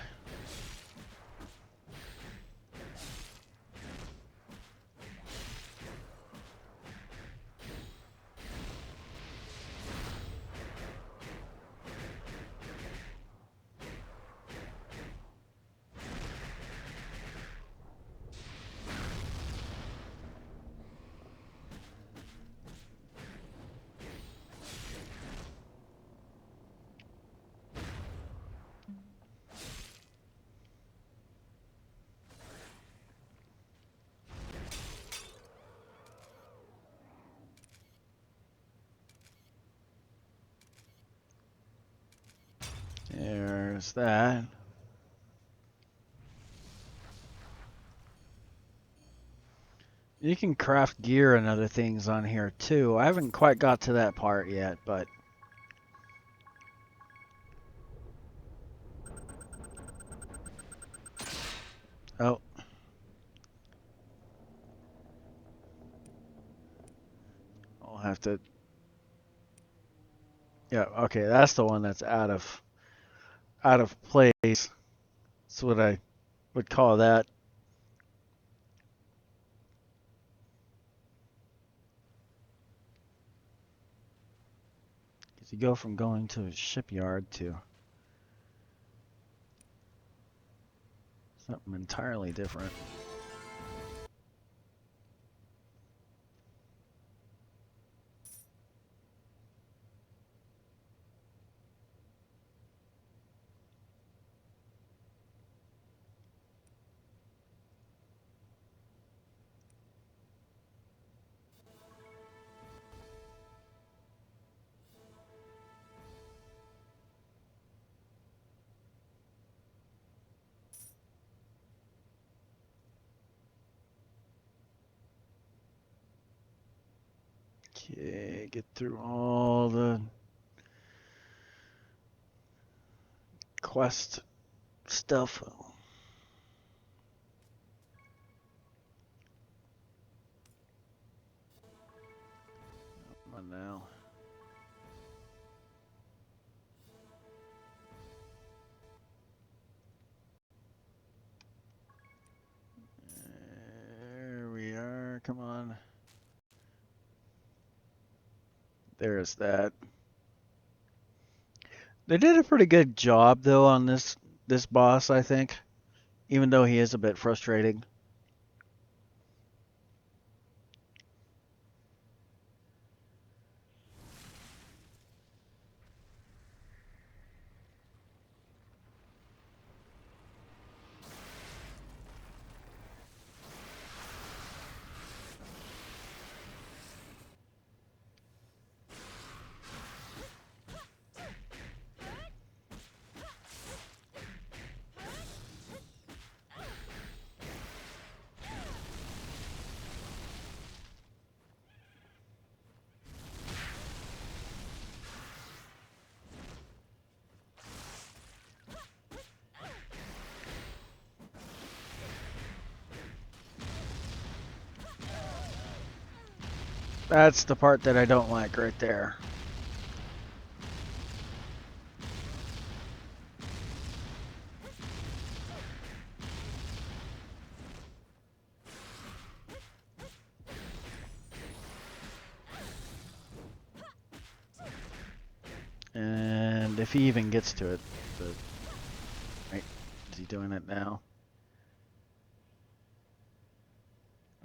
There's that. You can craft gear and other things on here too. I haven't quite got to that part yet, but oh. I'll have to. Yeah, okay, that's the one that's out of place. That's what I would call that. Because you go from going to a shipyard to something entirely different. Okay, get through all the quest stuff. Come on now. There we are. Come on. There's that. They did a pretty good job though on this boss, I think. Even though he is a bit frustrating. That's the part that I don't like right there. And if he even gets to it, right? Is he doing it now?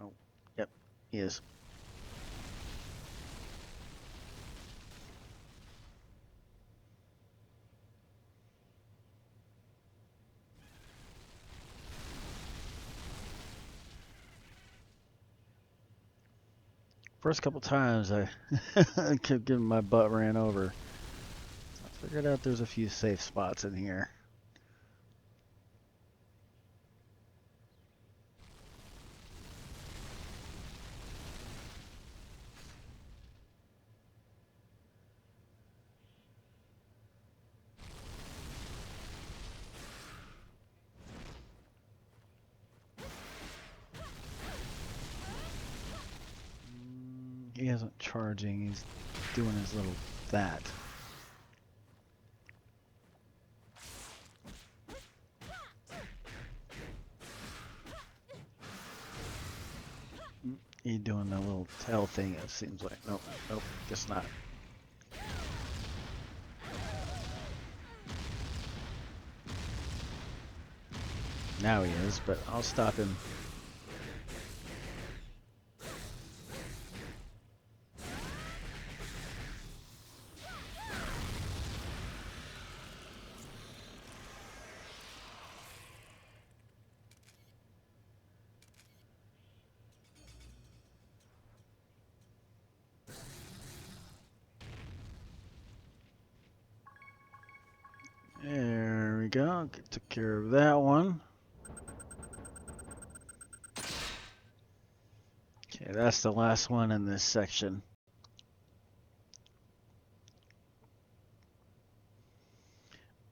Oh, yep, he is. First couple times I kept getting my butt ran over. So I figured out there's a few safe spots in here. He isn't charging, he's doing his little that. He's doing the little tail thing, it seems like. Nope, nope, guess not. Now he is, but I'll stop him. There we go. Took care of that one. Okay, that's the last one in this section.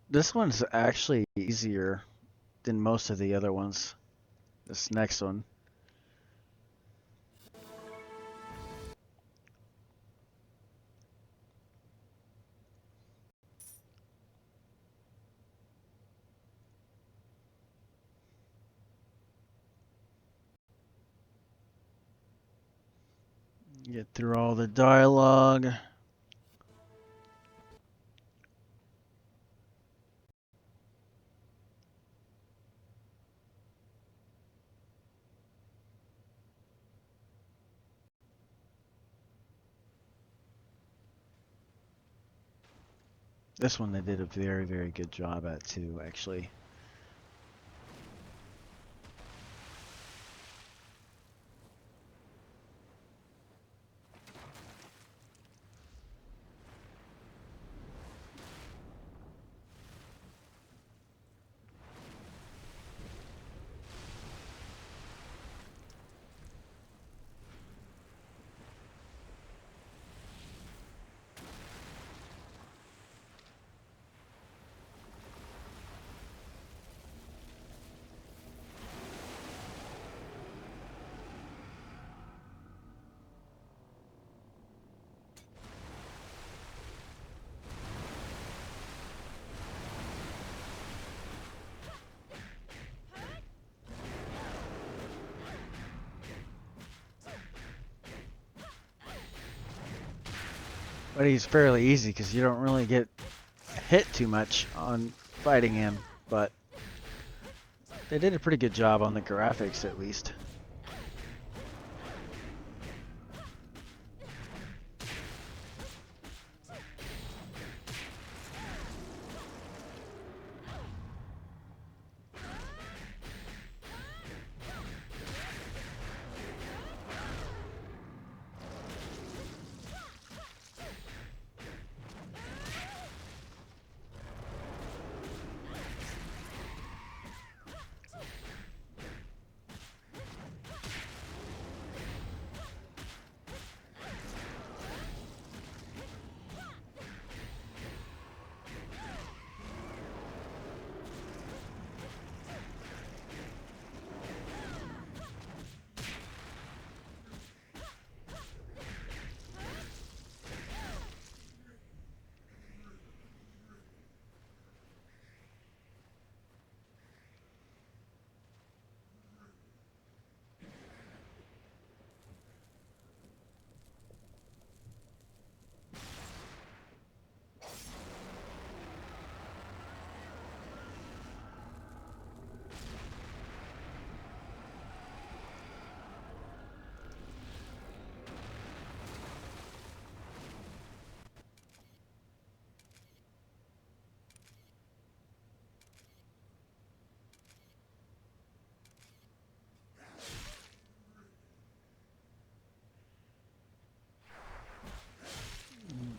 This one's actually easier than most of the other ones. This next one. Get through all the dialogue. This one they did a very, very good job at too, actually. But he's fairly easy because you don't really get hit too much on fighting him. But they did a pretty good job on the graphics, at least.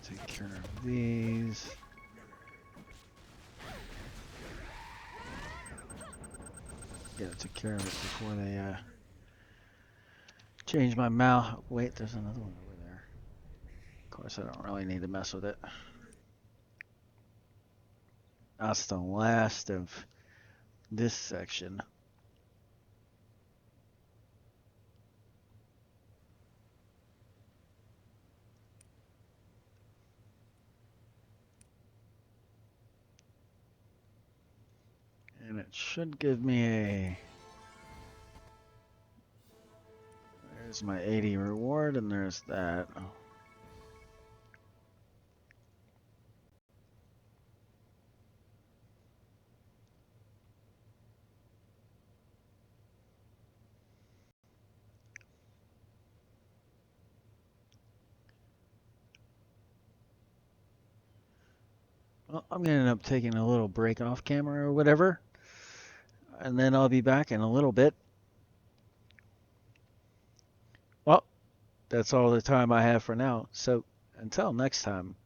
Take care of these. Gotta take care of it before they change my mouth. Wait, there's another one over there. Of course, I don't really need to mess with it. That's the last of this section. And it should give me a... There's my 80 reward, and there's that. Well, I'm gonna end up taking a little break off camera or whatever, and then I'll be back in a little bit. Well, that's all the time I have for now. So until next time.